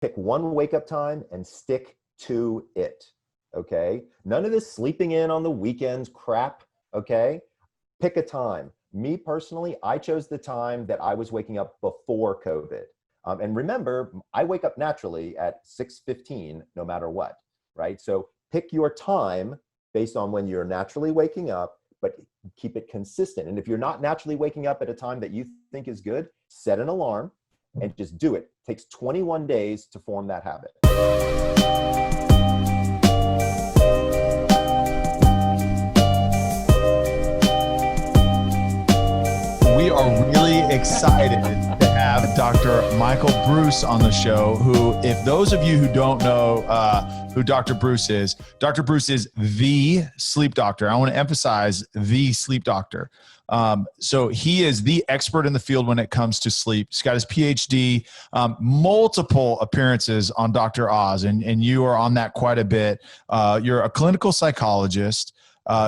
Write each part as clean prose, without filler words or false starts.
Pick one wake up time and stick to it. Okay. None of this sleeping in on the weekends crap. Okay. Pick a time. Me personally, I chose the time that I was waking up before COVID. And remember, I wake up naturally at 6:15, no matter what, right? So pick your time based on when you're naturally waking up, but keep it consistent. And if you're not naturally waking up at a time that you think is good, set an alarm and just do it. It takes 21 days to form that habit. We are really excited to have Dr. Michael Breus on the show, who, if those of you who don't know who Dr. Breus is the sleep doctor. I want to emphasize the sleep doctor. So he is the expert in the field when it comes to sleep. He's got his Ph.D., multiple appearances on Dr. Oz, and you are on that quite a bit. You're a clinical psychologist.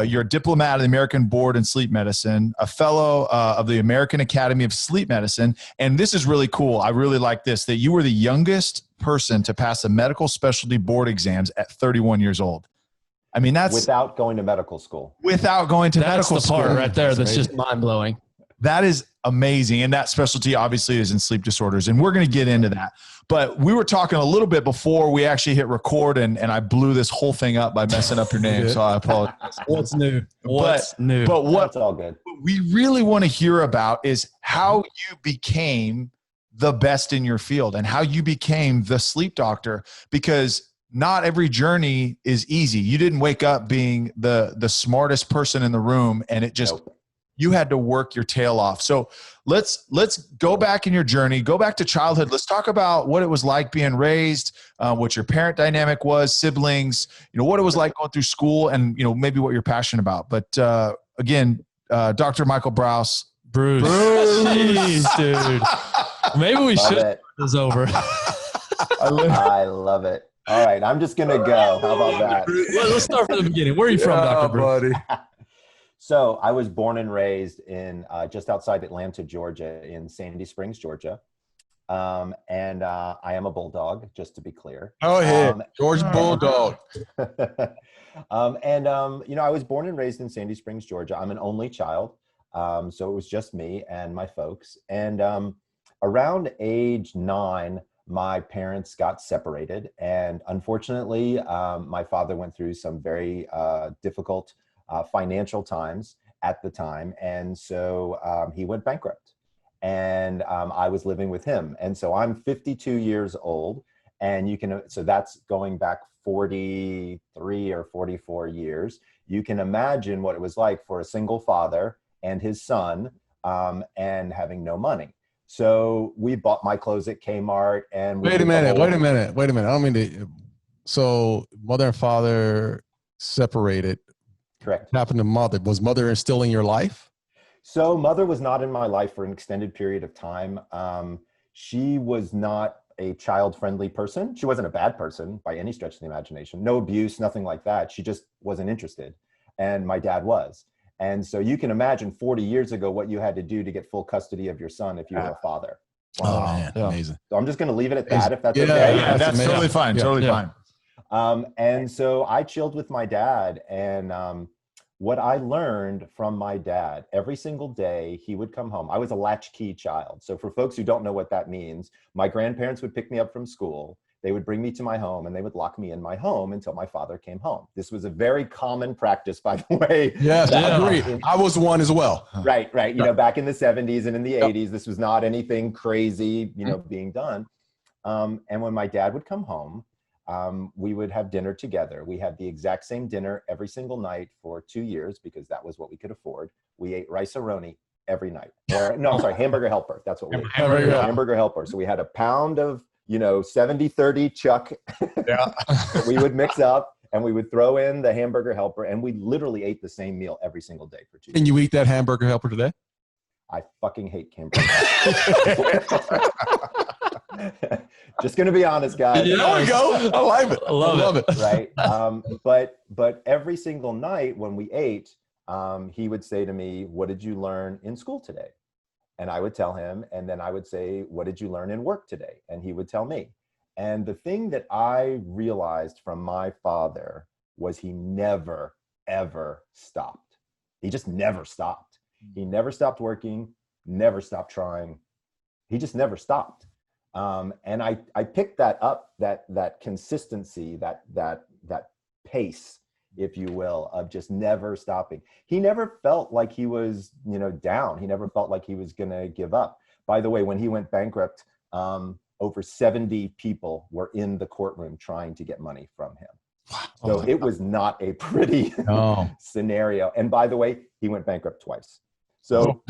You're a diplomat of the American Board in Sleep Medicine, a fellow of the American Academy of Sleep Medicine. And this is really cool. I really like this, that you were the youngest person to pass the medical specialty board exams at 31 years old. I mean, that's without going to medical school. Without going to medical school. That's the part right there that's amazing. just mind-blowing. That is amazing. And that specialty obviously is in sleep disorders. And we're going to get into that. But we were talking a little bit before we actually hit record, and I blew this whole thing up by messing up your name. So I apologize. What's new? But That's all good. What we really want to hear about is how you became the best in your field and how you became the sleep doctor, because not every journey is easy. You didn't wake up being the smartest person in the room, and it just, you had to work your tail off. So let's go back in your journey, go back to childhood. Let's talk about what it was like being raised, what your parent dynamic was, siblings, what it was like going through school, and maybe what you're passionate about. But again, Dr. Michael Breus. Jeez, dude. Maybe we should start this over. I love it. All right, I'm just gonna go. How about that? Let's start from the beginning. Where are you from, Dr. Breus? So I was born and raised in just outside Atlanta, Georgia, in Sandy Springs, Georgia. And I am a bulldog, just to be clear. Oh, yeah, Georgia Bulldog. I was born and raised in Sandy Springs, Georgia. I'm an only child. So it was just me and my folks. And around age 9, my parents got separated. And unfortunately, my father went through some very difficult financial times at the time. And so he went bankrupt, and I was living with him. And so I'm 52 years old, and so that's going back 43 or 44 years. You can imagine what it was like for a single father and his son, and having no money. So we bought my clothes at Kmart, and Wait a minute. I don't mean to. So mother and father separated. Correct. What happened to mother? Was mother still in your life? So mother was not in my life for an extended period of time. She was not a child-friendly person. She wasn't a bad person by any stretch of the imagination. No abuse, nothing like that. She just wasn't interested. And my dad was. And so you can imagine 40 years ago what you had to do to get full custody of your son if you were a father. Wow. Oh, man. Yeah. Amazing. So I'm just going to leave it at that, if that's okay. Yeah, that's totally fine. Totally fine. And so I chilled with my dad, and what I learned from my dad, every single day he would come home. I was a latchkey child. So for folks who don't know what that means, my grandparents would pick me up from school. They would bring me to my home, and they would lock me in my home until my father came home. This was a very common practice, by the way. Yes, I agree. I was one as well. Right. Back in the 70s and in the 80s, this was not anything crazy, being done. And when my dad would come home, we would have dinner together. We had the exact same dinner every single night for 2 years, because that was what we could afford. We ate rice-a-roni every night. Hamburger Helper. That's what we ate. Hamburger Helper. So we had a pound of 70-30 chuck that we would mix up, and we would throw in the Hamburger Helper, and we literally ate the same meal every single day for 2 years. Can you eat that Hamburger Helper today? I fucking hate hamburger. Just gonna be honest, guys. There we go. I like it. I love it. Right. But every single night when we ate, he would say to me, "What did you learn in school today?" And I would tell him, and then I would say, "What did you learn in work today?" And he would tell me. And the thing that I realized from my father was he never, ever stopped. He just never stopped. He never stopped working, never stopped trying. He just never stopped. And I picked that up, that consistency, that pace, if you will, of just never stopping. He never felt like he was, down. He never felt like he was going to give up. By the way, when he went bankrupt, over 70 people were in the courtroom trying to get money from him. So it was not a pretty scenario. And by the way, he went bankrupt twice. So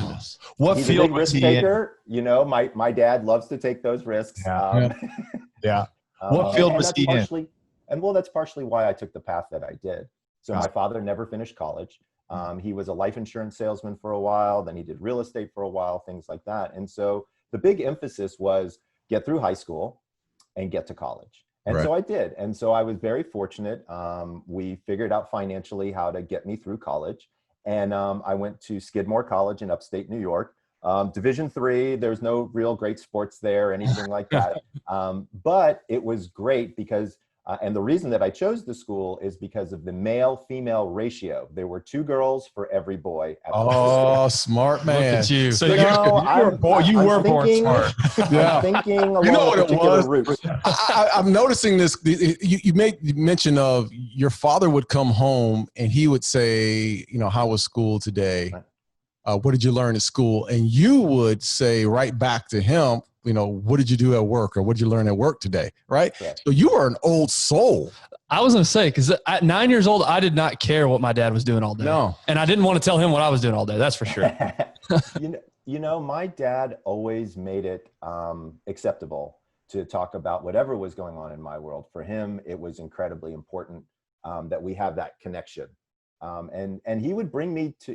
what he's a field big was risk he in? taker. My dad loves to take those risks. Yeah. What field was he in? And well, that's partially why I took the path that I did. So my father never finished college. He was a life insurance salesman for a while. Then he did real estate for a while, things like that. And so the big emphasis was get through high school and get to college. And so I did. And so I was very fortunate. We figured out financially how to get me through college. And I went to Skidmore College in upstate New York. Division III, there's no real great sports there, anything like that. But it was great because, and the reason that I chose the school is because of the male-female ratio. There were 2 girls for every boy. Smart man. Look at you. So you were born smart. I'm thinking along what a it particular was? route. I'm noticing this. You made mention of your father would come home and he would say, how was school today? What did you learn at school? And you would say right back to him, what did you do at work, or what did you learn at work today? Right. So you are an old soul. I was going to say, because at 9 years old, I did not care what my dad was doing all day. No. And I didn't want to tell him what I was doing all day. That's for sure. My dad always made it acceptable to talk about whatever was going on in my world. For him, it was incredibly important that we have that connection. And he would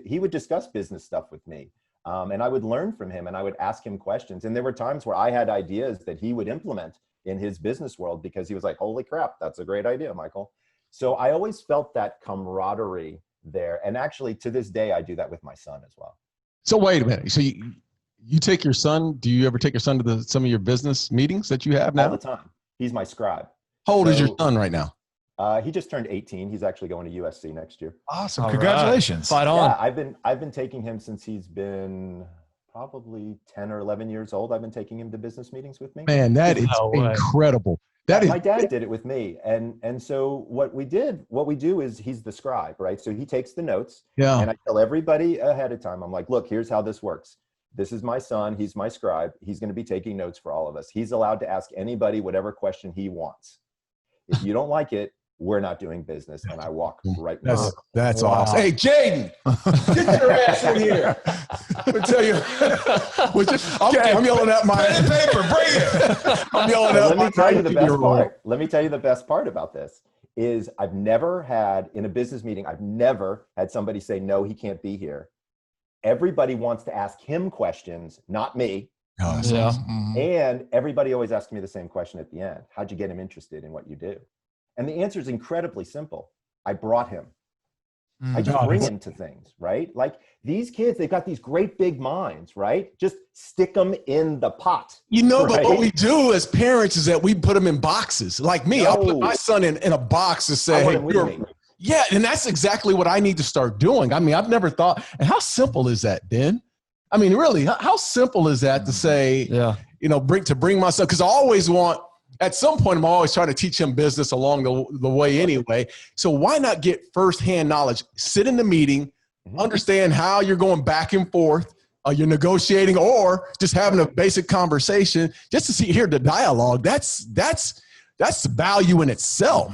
he would discuss business stuff with me. And I would learn from him and I would ask him questions. And there were times where I had ideas that he would implement in his business world because he was like, holy crap, that's a great idea, Michael. So I always felt that camaraderie there. And actually to this day, I do that with my son as well. So wait a minute. So you take your son, do you ever take your son to some of your business meetings that you have now? All the time. He's my scribe. How old is your son right now? He just turned 18. He's actually going to USC next year. Awesome. All Congratulations. Right. Fight on. Yeah, I've been taking him since he's been probably 10 or 11 years old. I've been taking him to business meetings with me. Man, that is incredible. My dad did it with me. And so what we do is he's the scribe, right? So he takes the notes and I tell everybody ahead of time, I'm like, look, here's how this works. This is my son. He's my scribe. He's going to be taking notes for all of us. He's allowed to ask anybody whatever question he wants. If you don't like it, we're not doing business. And I walk right now. That's awesome. Hey, Jaden, get your ass in here. I'll tell you. I'm yelling at my paper. Bring it. I'm yelling at let my me tell you the best part. Let me tell you the best part about this is I've never had in a business meeting, I've never had somebody say, no, he can't be here. Everybody wants to ask him questions, not me. Awesome. Yeah. Mm-hmm. And everybody always asks me the same question at the end. How'd you get him interested in what you do? And the answer is incredibly simple. I brought him. I just bring him to things, right? Like these kids, they've got these great big minds, right? Just stick them in the pot. But what we do as parents is that we put them in boxes. Like me, I'll put my son in a box and say, hey, and that's exactly what I need to start doing. I mean, I've never thought, and how simple is that, Ben? I mean, really, how simple is that to say, bring my son? Because I always want, at some point, I'm always trying to teach him business along the way anyway. So why not get firsthand knowledge? Sit in the meeting, understand how you're going back and forth. You're negotiating or just having a basic conversation just to hear the dialogue. That's value in itself.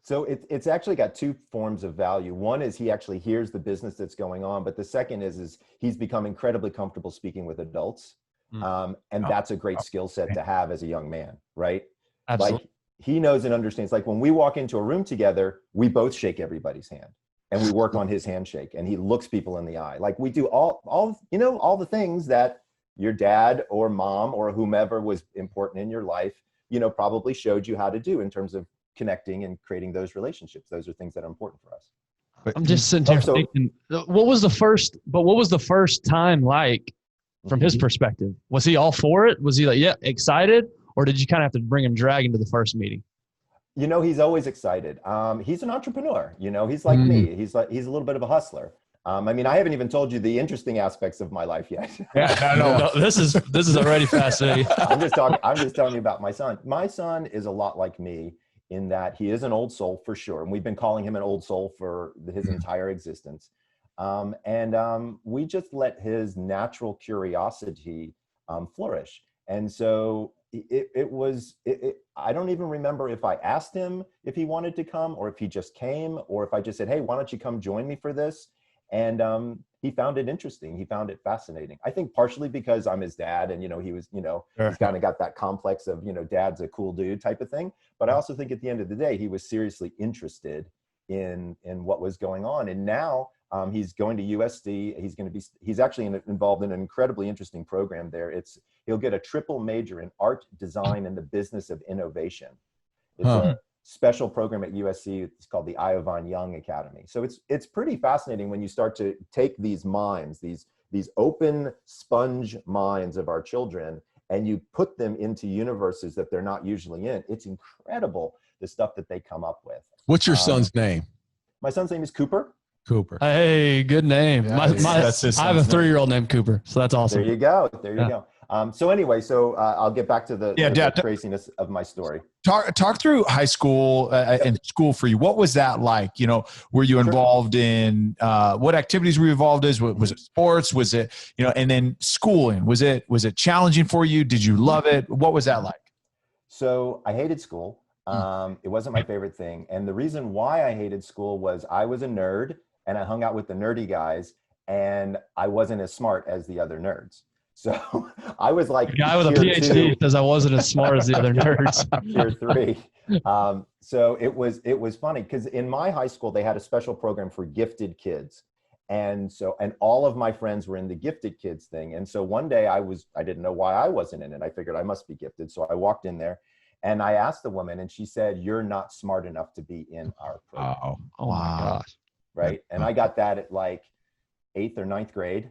So it's actually got 2 forms of value. One is he actually hears the business that's going on, but the second is he's become incredibly comfortable speaking with adults. And that's a great skill set to have as a young man, right? Absolutely. Like he knows and understands, like when we walk into a room together, we both shake everybody's hand and we work on his handshake and he looks people in the eye. Like we do all the things that your dad or mom or whomever was important in your life, probably showed you how to do in terms of connecting and creating those relationships. Those are things that are important for us. I'm just sitting here thinking, what was the first time like from his perspective? Was he all for it? Was he like, yeah, excited? or did you kind of have to bring him dragging to the first meeting? You know, he's always excited. He's an entrepreneur. You know, he's like me. He's a little bit of a hustler. I mean, I haven't even told you the interesting aspects of my life yet. Yeah, no, this is already fascinating. I'm just telling you about my son. My son is a lot like me in that he is an old soul for sure, and we've been calling him an old soul for his entire existence. We just let his natural curiosity flourish, and so I don't even remember if I asked him if he wanted to come, or if he just came, or if I just said, "Hey, why don't you come join me for this?" And he found it interesting. He found it fascinating. I think partially because I'm his dad, and he was, he's kind of got that complex of, dad's a cool dude type of thing. But I also think at the end of the day, he was seriously interested in what was going on. And now he's going to USD. He's actually involved in an incredibly interesting program there. He'll get a triple major in art, design, and the business of innovation. It's a special program at USC. It's called the Iovine Young Academy. So it's pretty fascinating when you start to take these minds, these open sponge minds of our children, and you put them into universes that they're not usually in. It's incredible the stuff that they come up with. What's your son's name? My son's name is Cooper. Cooper. Hey, good name. Yeah, I have a 3-year-old named Cooper, so that's awesome. There you go. You go. So anyway, I'll get back to the craziness of my story. Talk through high school and school for you. What was that like? Were you involved in what activities were you involved in? Was it sports? Was it and then schooling? Was it challenging for you? Did you love it? What was that like? So I hated school. It wasn't my favorite thing, and the reason why I hated school was I was a nerd and I hung out with the nerdy guys, and I wasn't as smart as the other nerds. So I was like the guy with a Ph.D. because I wasn't as smart as the other nerds. Tier 3. So it was funny because in my high school, they had a special program for gifted kids. And all of my friends were in the gifted kids thing. And so one day I didn't know why I wasn't in it. I figured I must be gifted. So I walked in there and I asked the woman, and she said, "You're not smart enough to be in our program." Oh my gosh. Right. And I got that at like 8th or 9th grade.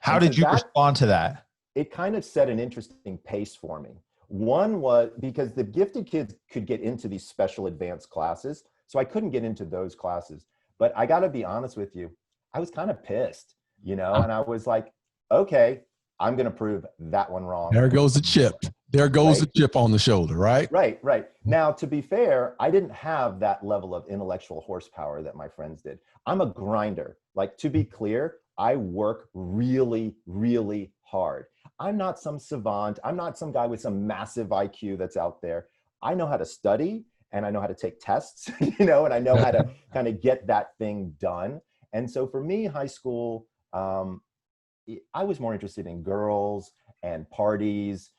How did you respond to that? It kind of set an interesting pace for me. One was because the gifted kids could get into these special advanced classes. So I couldn't get into those classes. But I got to be honest with you, I was kind of pissed, and I was like, okay, I'm going to prove that one wrong. There goes the chip. There goes the chip on the shoulder, right? Right. Now, to be fair, I didn't have that level of intellectual horsepower that my friends did. I'm a grinder. Like, to be clear, I work really, really hard. I'm not some savant. I'm not some guy with some massive IQ that's out there. I know how to study, and I know how to take tests, and I know how to kind of get that thing done. And so for me, high school, I was more interested in girls and parties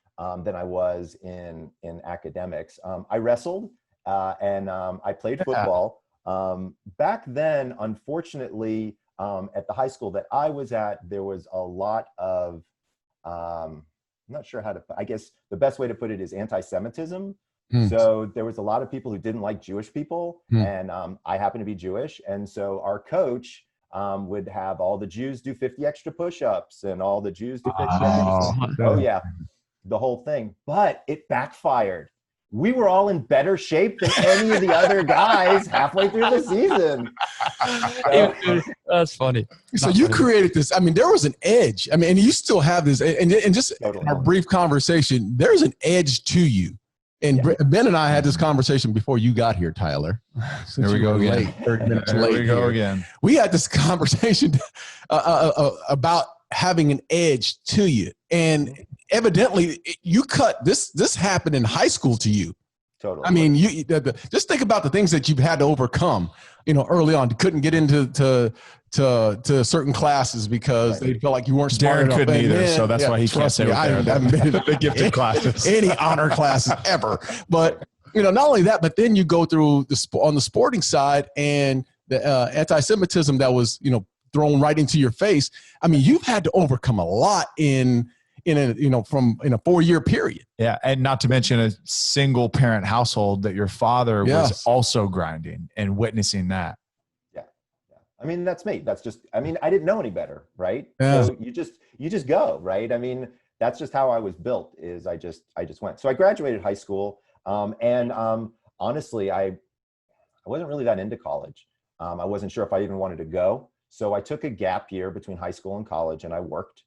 than I was in academics. I wrestled and I played football. Back then, unfortunately, at the high school that I was at, there was a lot of, I'm not sure how to, I guess the best way to put it is anti-Semitism. So there was a lot of people who didn't like Jewish people, and I happen to be Jewish. And so our coach would have all the Jews do 50 extra push-ups and all the Jews do 50 extra. Oh yeah, the whole thing. But it backfired. We were all in better shape than any of the other guys halfway through the season. So, that's funny. So you created this. I mean, there was an edge. I mean, and you still have this. And just in our brief conversation, there's an edge to you. And Ben and I had this conversation before you got here, Tyler. There we go again. Late, 30 minutes there late. We go again. We had this conversation about having an edge to you. And evidently you cut this. This happened in high school to you. Totally. I mean, you just think about the things that you've had to overcome, early on. You couldn't get into certain classes because they felt like you weren't smart enough. Darren couldn't either, so that's why he can't say I haven't been to the gifted classes, any honor classes ever. But not only that, but then you go through on the sporting side and the anti-Semitism that was thrown right into your face. I mean, you've had to overcome a lot in a 4-year period. Yeah. And not to mention a single parent household that your father was also grinding and witnessing that. Yeah. I mean, that's me. That's just, I didn't know any better. Right. Yeah. So you just go, right. I mean, that's just how I was built, is I just went. So I graduated high school. Honestly, I wasn't really that into college. I wasn't sure if I even wanted to go. So I took a gap year between high school and college, and I worked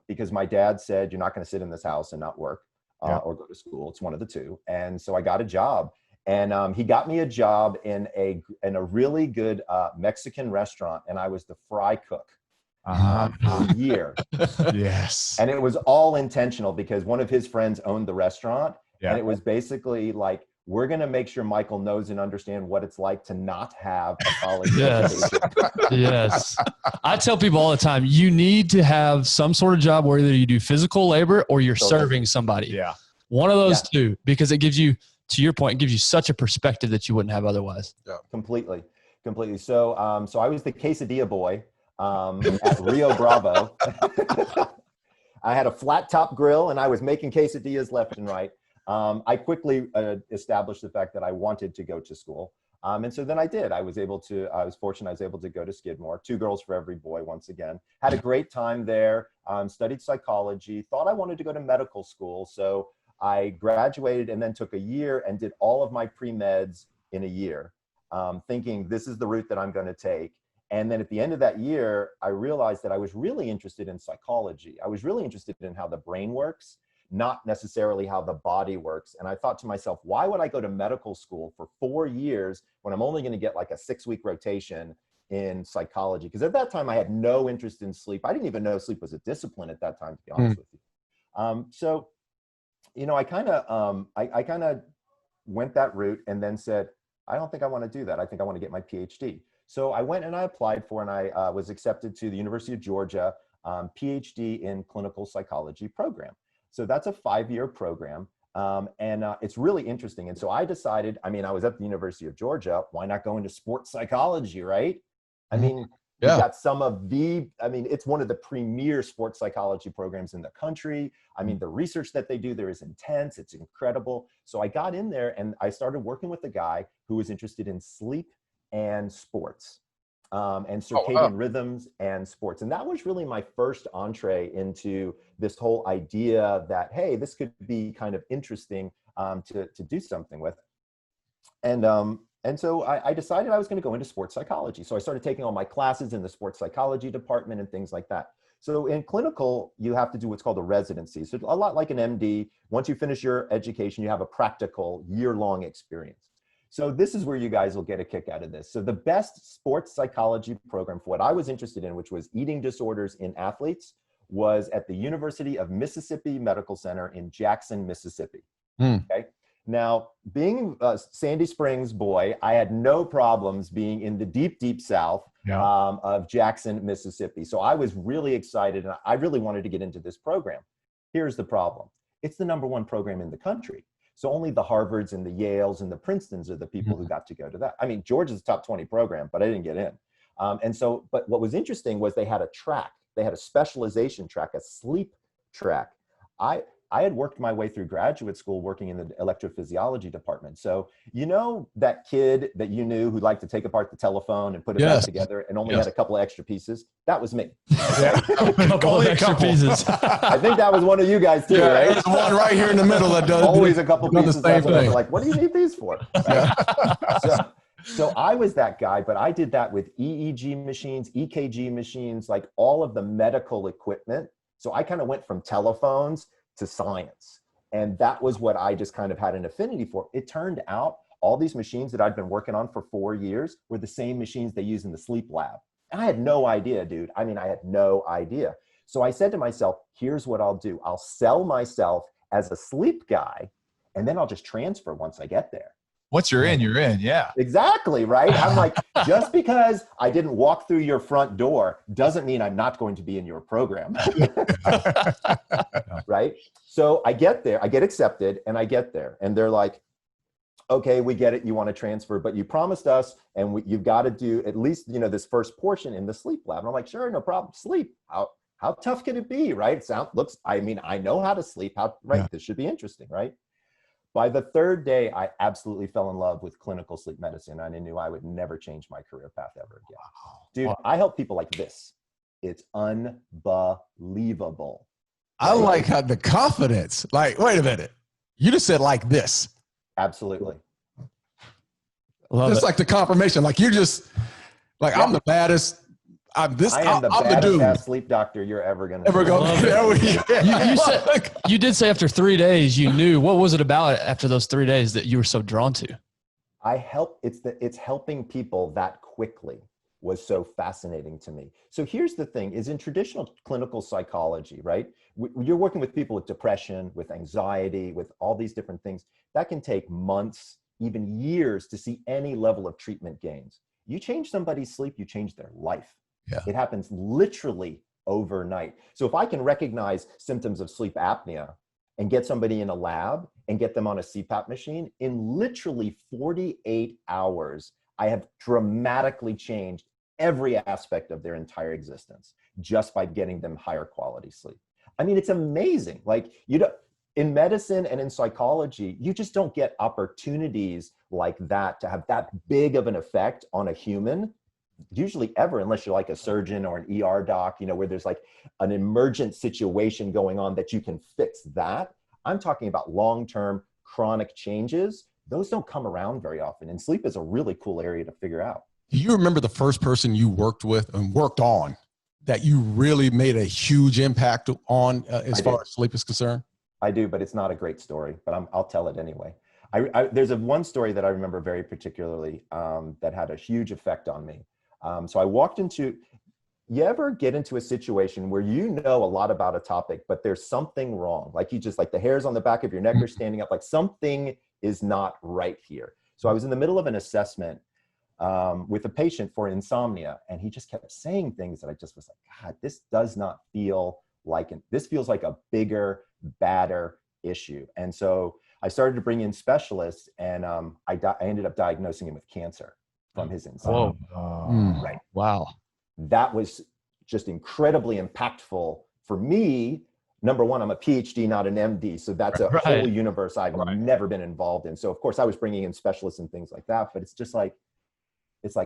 because my dad said, you're not going to sit in this house and not work or go to school. It's one of the two. And so I got a job, and he got me a job in a really good Mexican restaurant. And I was the fry cook for a year. Yes. And it was all intentional because one of his friends owned the restaurant. Yeah. And it was basically like, we're going to make sure Michael knows and understand what it's like to not have a college education. Yes. I tell people all the time, you need to have some sort of job where either you do physical labor or you're serving somebody. Yeah. One of those two, because it gives you, to your point, it gives you such a perspective that you wouldn't have otherwise. Yeah. Completely. So, I was the quesadilla boy at Rio Bravo. I had a flat top grill and I was making quesadillas left and right. I quickly established the fact that I wanted to go to school. And so then I did. I was fortunate I was able to go to Skidmore, 2 girls for every boy once again. Had a great time there, studied psychology, thought I wanted to go to medical school. So I graduated and then took a year and did all of my pre-meds in a year, thinking this is the route that I'm going to take. And then at the end of that year, I realized that I was really interested in psychology. I was really interested in how the brain works, not necessarily how the body works. And I thought to myself, why would I go to medical school for 4 years when I'm only going to get like a 6-week rotation in psychology? Because at that time I had no interest in sleep. I didn't even know sleep was a discipline at that time, to be honest with you. So, I kind of went that route and then said, I don't think I want to do that. I think I want to get my Ph.D. So I went and I applied for, and I was accepted to the University of Georgia Ph.D. in Clinical Psychology program. So that's a 5-year program. And it's really interesting. And so I decided, I was at the University of Georgia, why not go into sports psychology, right? You got some of it's one of the premier sports psychology programs in the country. The research that they do there is intense. It's incredible. So I got in there and I started working with a guy who was interested in sleep and sports. And circadian rhythms and sports. And that was really my first entree into this whole idea that, hey, this could be kind of interesting to do something with. And so I decided I was going to go into sports psychology. So I started taking all my classes in the sports psychology department and things like that. So in clinical, you have to do what's called a residency. So a lot like an MD, once you finish your education, you have a practical year-long experience. So this is where you guys will get a kick out of this. So the best sports psychology program for what I was interested in, which was eating disorders in athletes, was at the University of Mississippi Medical Center in Jackson, Mississippi. Okay. Now, being a Sandy Springs boy, I had no problems being in the deep, deep south of Jackson, Mississippi. So I was really excited and I really wanted to get into this program. Here's the problem. It's the #1 program in the country. So only the Harvards and the Yales and the Princetons are the people who got to go to that. Georgia's a top 20 program, but I didn't get in. But what was interesting was they had a track. They had a specialization track, a sleep track. I had worked my way through graduate school working in the electrophysiology department. So, that kid that you knew who liked to take apart the telephone and put it back together and only had a couple of extra pieces? That was me. A couple of extra pieces. I think that was one of you guys too, right? There's one right here in the middle that does always a couple pieces. The same thing. Like, what do you need these for? Right? So I was that guy, but I did that with EEG machines, EKG machines, like all of the medical equipment. So I kind of went from telephones to science. And that was what I just kind of had an affinity for. It turned out all these machines that I'd been working on for 4 years were the same machines they use in the sleep lab. And I had no idea, dude. I had no idea. So I said to myself, here's what I'll do. I'll sell myself as a sleep guy, and then I'll just transfer once I get there. Once you're in, you're in. Yeah. Exactly. Right. I'm like, just because I didn't walk through your front door doesn't mean I'm not going to be in your program. Right. So I get there, I get accepted, and I get there and they're like, okay, we get it. You want to transfer, but you promised us, and you've got to do at least, this first portion in the sleep lab. And I'm like, sure, no problem. Sleep. How tough can it be? Right. I know how to sleep. This should be interesting. Right. By the 3rd day, I absolutely fell in love with clinical sleep medicine, and I knew I would never change my career path ever again. Dude, I help people like this. It's unbelievable. I like how the confidence, like, wait a minute. You just said like this. Absolutely. Just like the confirmation. Like you're just like, I'm the baddest. I am the baddest dude. sleep doctor you're ever going to You did say after 3 days, you knew. What was it about after those 3 days that you were so drawn to? It's helping people that quickly was so fascinating to me. So here's the thing is in traditional clinical psychology, right? You're working with people with depression, with anxiety, with all these different things that can take months, even years to see any level of treatment gains. You change somebody's sleep, you change their life. Yeah. It happens literally overnight. So if I can recognize symptoms of sleep apnea and get somebody in a lab and get them on a CPAP machine, in literally 48 hours, I have dramatically changed every aspect of their entire existence just by getting them higher quality sleep. I mean, it's amazing. Like, in medicine and in psychology, you just don't get opportunities like that to have that big of an effect on a human, usually ever, unless you're like a surgeon or an ER doc, where there's like an emergent situation going on that you can fix that. I'm talking about long-term chronic changes. Those don't come around very often. And sleep is a really cool area to figure out. Do you remember the first person you worked with and worked on that you really made a huge impact on as far as sleep is concerned? I do, but it's not a great story, but I'll tell it anyway. There's one story that I remember very particularly that had a huge effect on me. So I walked into, you ever get into a situation where you know a lot about a topic, but there's something wrong? Like you just, like the hairs on the back of your neck are standing up, like something is not right here. So I was in the middle of an assessment with a patient for insomnia, and he just kept saying things that I just was like, God, this does not feel like this feels like a bigger, badder issue. And so I started to bring in specialists, and I ended up diagnosing him with cancer from his insomnia. Right. Wow. That was just incredibly impactful for me. Number one, I'm a Ph.D., not an MD. So that's a whole universe I've never been involved in. So of course I was bringing in specialists and things like that, but it's just like,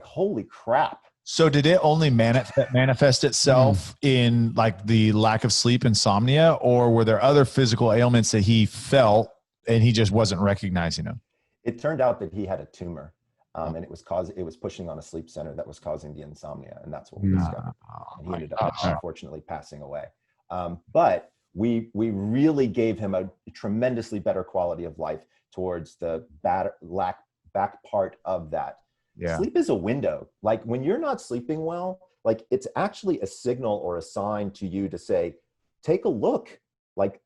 holy crap. So did it only manifest itself in like the lack of sleep, insomnia, or were there other physical ailments that he felt and he just wasn't recognizing them? It turned out that he had a tumor, and it was pushing on a sleep center that was causing the insomnia, and that's what we discovered. And he ended up unfortunately passing away. But we really gave him a tremendously better quality of life towards the back part of that. Yeah. Sleep is a window. Like when you're not sleeping well, like it's actually a signal or a sign to you to say, take a look. Like,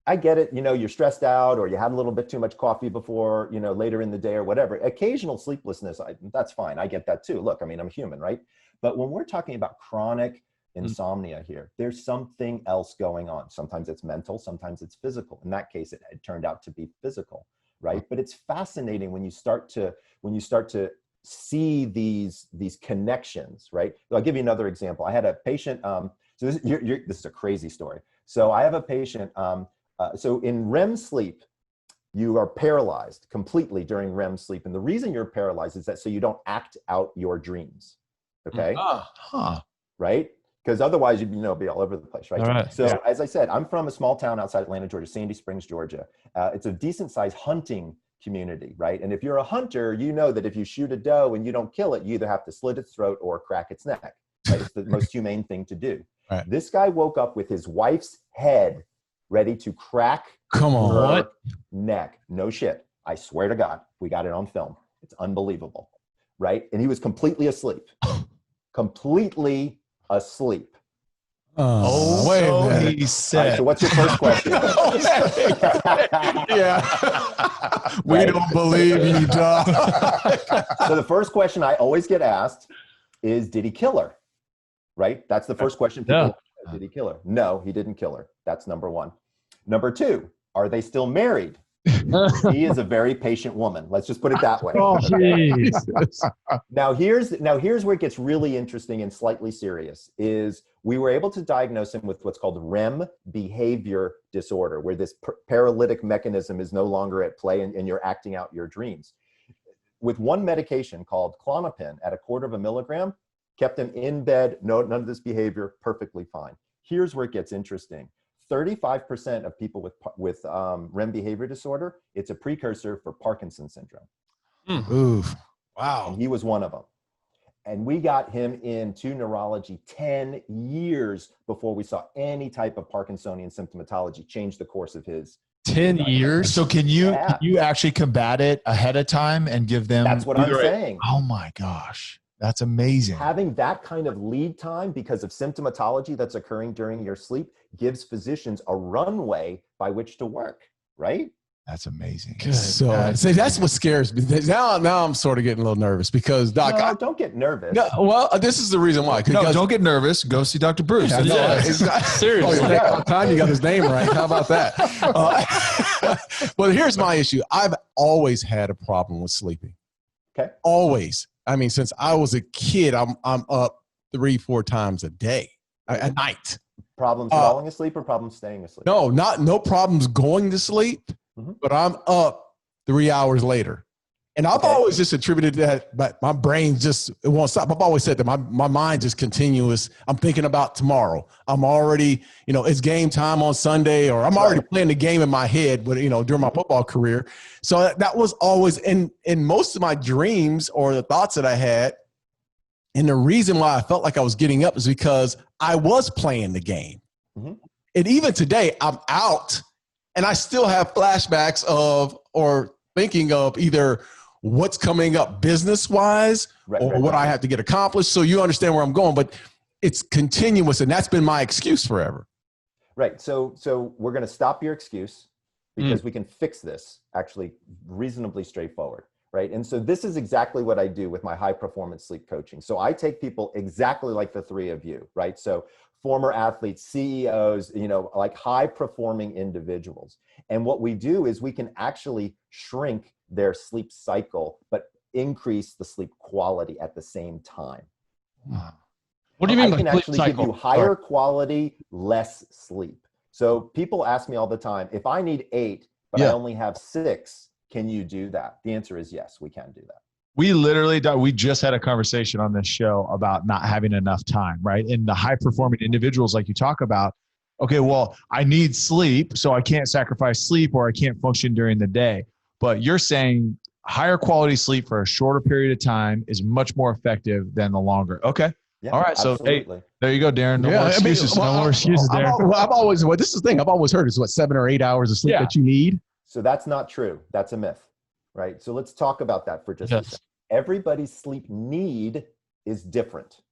I get it, you're stressed out or you had a little bit too much coffee before, later in the day or whatever. Occasional sleeplessness, that's fine. I get that too. Look, I mean, I'm human, right? But when we're talking about chronic insomnia here, there's something else going on. Sometimes it's mental, sometimes it's physical. In that case, it turned out to be physical, right? But it's fascinating when you start to see these connections, right? I'll give you another example. I had a patient, so this is a crazy story. So I have a patient, so in REM sleep, you are paralyzed completely during REM sleep. And the reason you're paralyzed is that so you don't act out your dreams, okay? Right? Because otherwise you'd be all over the place, right? Right. So as I said, I'm from a small town outside Atlanta, Georgia, Sandy Springs, Georgia. It's a decent sized hunting community, right? And if you're a hunter, you know that if you shoot a doe and you don't kill it, you either have to slit its throat or crack its neck, right? It's the most humane thing to do. Right. This guy woke up with his wife's head ready to crack her neck. No shit. I swear to God, we got it on film. It's unbelievable, right? And he was completely asleep. Completely asleep. Wait a minute. He said. Right, so what's your first question? We don't believe you, dog. So the first question I always get asked is, did he kill her? Right? That's the first question people ask, did he kill her? No, he didn't kill her. That's number one. Number two, are they still married? She is a very patient woman. Let's just put it that way. Oh, Jesus. Now here's where it gets really interesting and slightly serious. Is we were able to diagnose him with what's called Rem Behavior Disorder, where this paralytic mechanism is no longer at play and you're acting out your dreams. With one medication called Klonopin at 1/4 milligram, kept him in bed, none of this behavior, perfectly fine. Here's where it gets interesting. 35% of people with Rem behavior disorder, it's a precursor for Parkinson syndrome. Oof. Wow. And he was one of them. And we got him into neurology 10 years before we saw any type of Parkinsonian symptomatology change the course of his. 10 years. So can you actually combat it ahead of time and give them? That's what I'm saying. Oh my gosh. That's amazing. Having that kind of lead time because of symptomatology that's occurring during your sleep gives physicians a runway by which to work, right? That's amazing. So see, that's what scares me. Now I'm sort of getting a little nervous because Doc. No, don't get nervous. No, well, this is the reason why. No, don't get nervous. Go see Dr. Bruce. Yeah, Seriously. Time you got his name right. How about that? Well, here's my issue. I've always had a problem with sleeping. Okay. Always. I mean, since I was a kid, I'm up 3-4 times a day at night. Problems falling asleep or problems staying asleep? No problems going to sleep. But I'm up 3 hours later. And I've always just attributed that, but my brain it won't stop. I've always said that my mind is continuous. I'm thinking about tomorrow. I'm already, it's game time on Sunday, or I'm already playing the game in my head, but, during my football career. So that was always in most of my dreams or the thoughts that I had. And the reason why I felt like I was getting up is because I was playing the game. And even today, I'm out. And I still have flashbacks of or thinking of either what's coming up business-wise or what I have to get accomplished. So you understand where I'm going, but it's continuous, and that's been my excuse forever. Right. So we're going to stop your excuse because we can fix this actually reasonably straightforward. Right. And so this is exactly what I do with my high performance sleep coaching. So I take people exactly like the three of you. Right. So former athletes, CEOs, like high performing individuals. And what we do is we can actually shrink their sleep cycle, but increase the sleep quality at the same time. What do you mean I can actually give you higher quality, less sleep. So people ask me all the time, if I need 8, but I only have 6, can you do that? The answer is yes, we can do that. We just had a conversation on this show about not having enough time, right? And the high performing individuals like you talk about, okay, well, I need sleep, so I can't sacrifice sleep or I can't function during the day. But you're saying higher quality sleep for a shorter period of time is much more effective than the longer. Okay. Yeah, all right. absolutely. So, hey, there you go, Darren. No more excuses. No more excuses, Darren. This is the thing I've always heard is 7 or 8 hours of sleep that you need. So that's not true. That's a myth, right? So let's talk about that for just a second. Everybody's sleep need is different,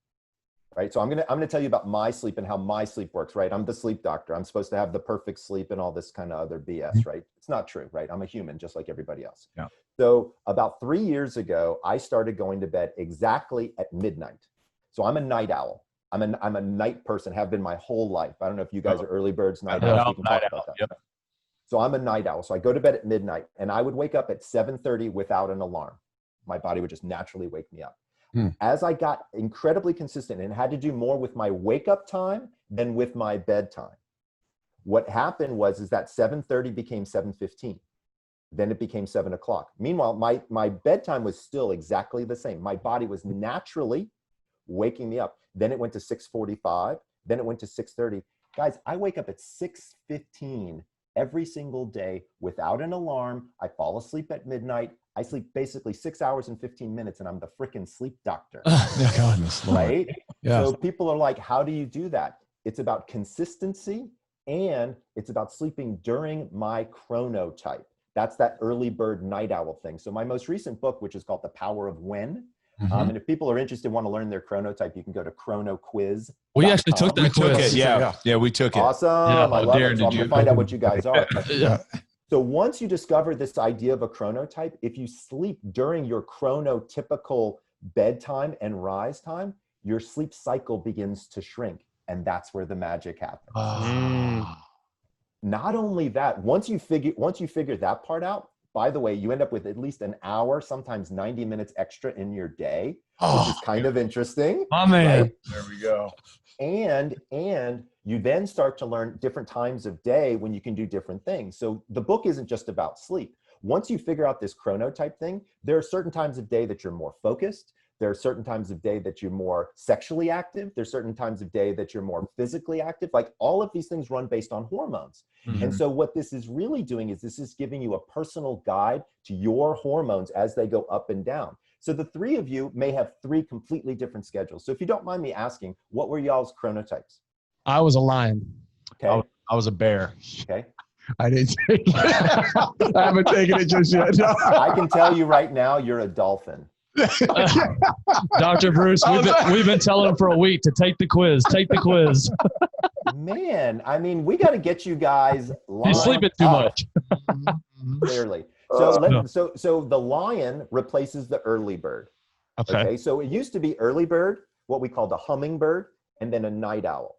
right? So I'm gonna tell you about my sleep and how my sleep works, right? I'm the sleep doctor. I'm supposed to have the perfect sleep and all this kind of other BS, right? It's not true, right? I'm a human just like everybody else. Yeah. So about 3 years ago, I started going to bed exactly at midnight. So I'm a night owl. I'm a night person, have been my whole life. I don't know if you guys are early birds, night owls. We can talk about that. Yep. So I'm a night owl. So I go to bed at midnight and I would wake up at 7:30 without an alarm. My body would just naturally wake me up. As I got incredibly consistent and had to do more with my wake up time than with my bedtime, what happened is that 7:30 became 7:15. Then it became 7 o'clock. Meanwhile, my bedtime was still exactly the same. My body was naturally waking me up. Then it went to 6:45. Then it went to 6:30. Guys, I wake up at 6:15 every single day without an alarm. I fall asleep at midnight. I sleep basically 6 hours and 15 minutes, and I'm the freaking sleep doctor. Right? Yeah. So people are like, how do you do that? It's about consistency, and it's about sleeping during my chronotype. That's that early bird night owl thing. So my most recent book, which is called The Power of When, and if people are interested, want to learn their chronotype, you can go to chronoquiz. We actually took that quiz. Yeah, we took it. Awesome. I love it. So I'm going to find out what you guys are. Yeah. So once you discover this idea of a chronotype, if you sleep during your chronotypical bedtime and rise time, your sleep cycle begins to shrink. And that's where the magic happens. Not only that, once you figure that part out, by the way, you end up with at least an hour, sometimes 90 minutes extra in your day, which is kind of interesting. Oh, man. Right? There we go. And you then start to learn different times of day when you can do different things. So the book isn't just about sleep. Once you figure out this chronotype thing, there are certain times of day that you're more focused. There are certain times of day that you're more sexually active. There's certain times of day that you're more physically active. Like all of these things run based on hormones. Mm-hmm. And so what this is really doing is this is giving you a personal guide to your hormones as they go up and down. So the three of you may have three completely different schedules. So if you don't mind me asking, what were y'all's chronotypes? I was a lion. Okay. I was a bear. Okay. I didn't take it. I haven't taken it just yet. No. I can tell you right now, you're a dolphin. Dr. Breus, we've been telling him for a week to take the quiz. Take the quiz. Man, I mean, we got to get you guys lined He's sleeping too up, much. clearly. So the lion replaces the early bird. Okay. So it used to be early bird, what we called a hummingbird, and then a night owl.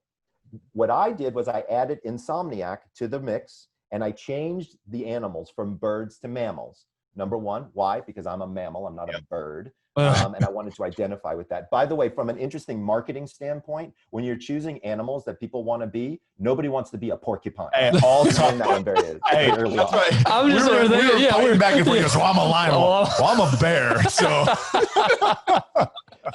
What I did was I added insomniac to the mix, and I changed the animals from birds to mammals. Number one, why? Because I'm a mammal, I'm not a bird. And I wanted to identify with that. By the way, from an interesting marketing standpoint, when you're choosing animals that people want to be, nobody wants to be a porcupine. Hey, all time. Very early on. I'm just over there. We were back and forth. So I'm a lion. Well, I'm a bear. So.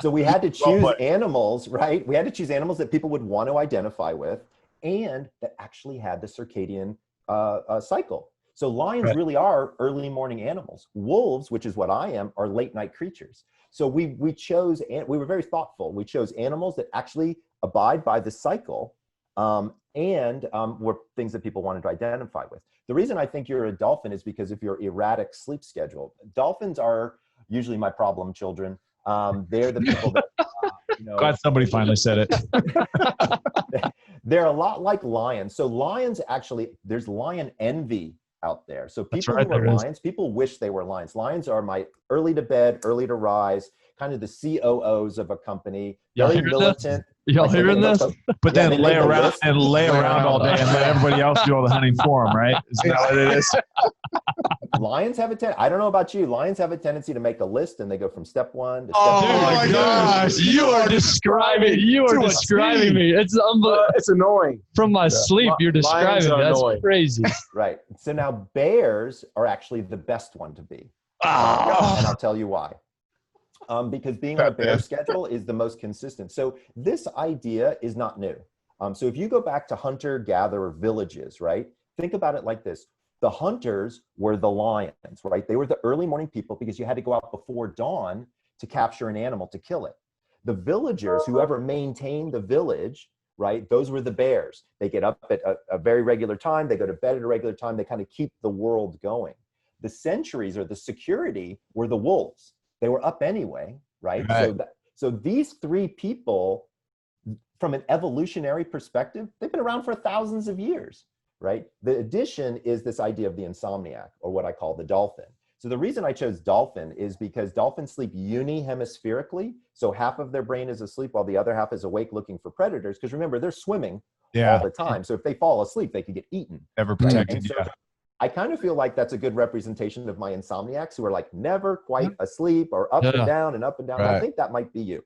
So we had to choose animals, right? We had to choose animals that people would want to identify with and that actually had the circadian cycle. So lions really are early morning animals. Wolves, which is what I am, are late night creatures. So we were very thoughtful. We chose animals that actually abide by the cycle and were things that people wanted to identify with. The reason I think you're a dolphin is because of your erratic sleep schedule. Dolphins are usually my problem children. They're the people that, Glad somebody finally said it. They're a lot like lions. So lions actually, there's lion envy out there. So people who are lions, people wish they were lions. Lions are my early to bed, early to rise, kind of the COOs of a company. Very militant. Y'all hearing this? But then lay around all day and let everybody else do all the hunting for them, right? Is that what it is? Lions have a tendency, I don't know about you, lions have a tendency to make a list and they go from step one to step two. Oh my gosh, you are describing me. It's annoying. From my sleep, you're describing me. That's crazy. Right. So now bears are actually the best one to be. And I'll tell you why. Because being on a bear schedule is the most consistent. So this idea is not new. So if you go back to hunter-gatherer villages, right? Think about it like this. The hunters were the lions, right? They were the early morning people because you had to go out before dawn to capture an animal to kill it. The villagers, whoever maintained the village, right? Those were the bears. They get up at a very regular time. They go to bed at a regular time. They kind of keep the world going. The sentries or the security were the wolves. They were up anyway, right? So these three people, from an evolutionary perspective, they've been around for thousands of years, right? The addition is this idea of the insomniac, or what I call the dolphin. So the reason I chose dolphin is because dolphins sleep unihemispherically. So half of their brain is asleep while the other half is awake looking for predators. Because remember, they're swimming all the time. So if they fall asleep, they could get eaten. Never protected, so I kind of feel like that's a good representation of my insomniacs who are like never quite asleep or up and down and up and down. I think that might be you.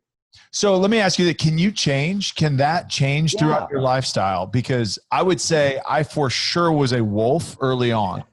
So let me ask you that. Can that change throughout your lifestyle? Because I would say I for sure was a wolf early on.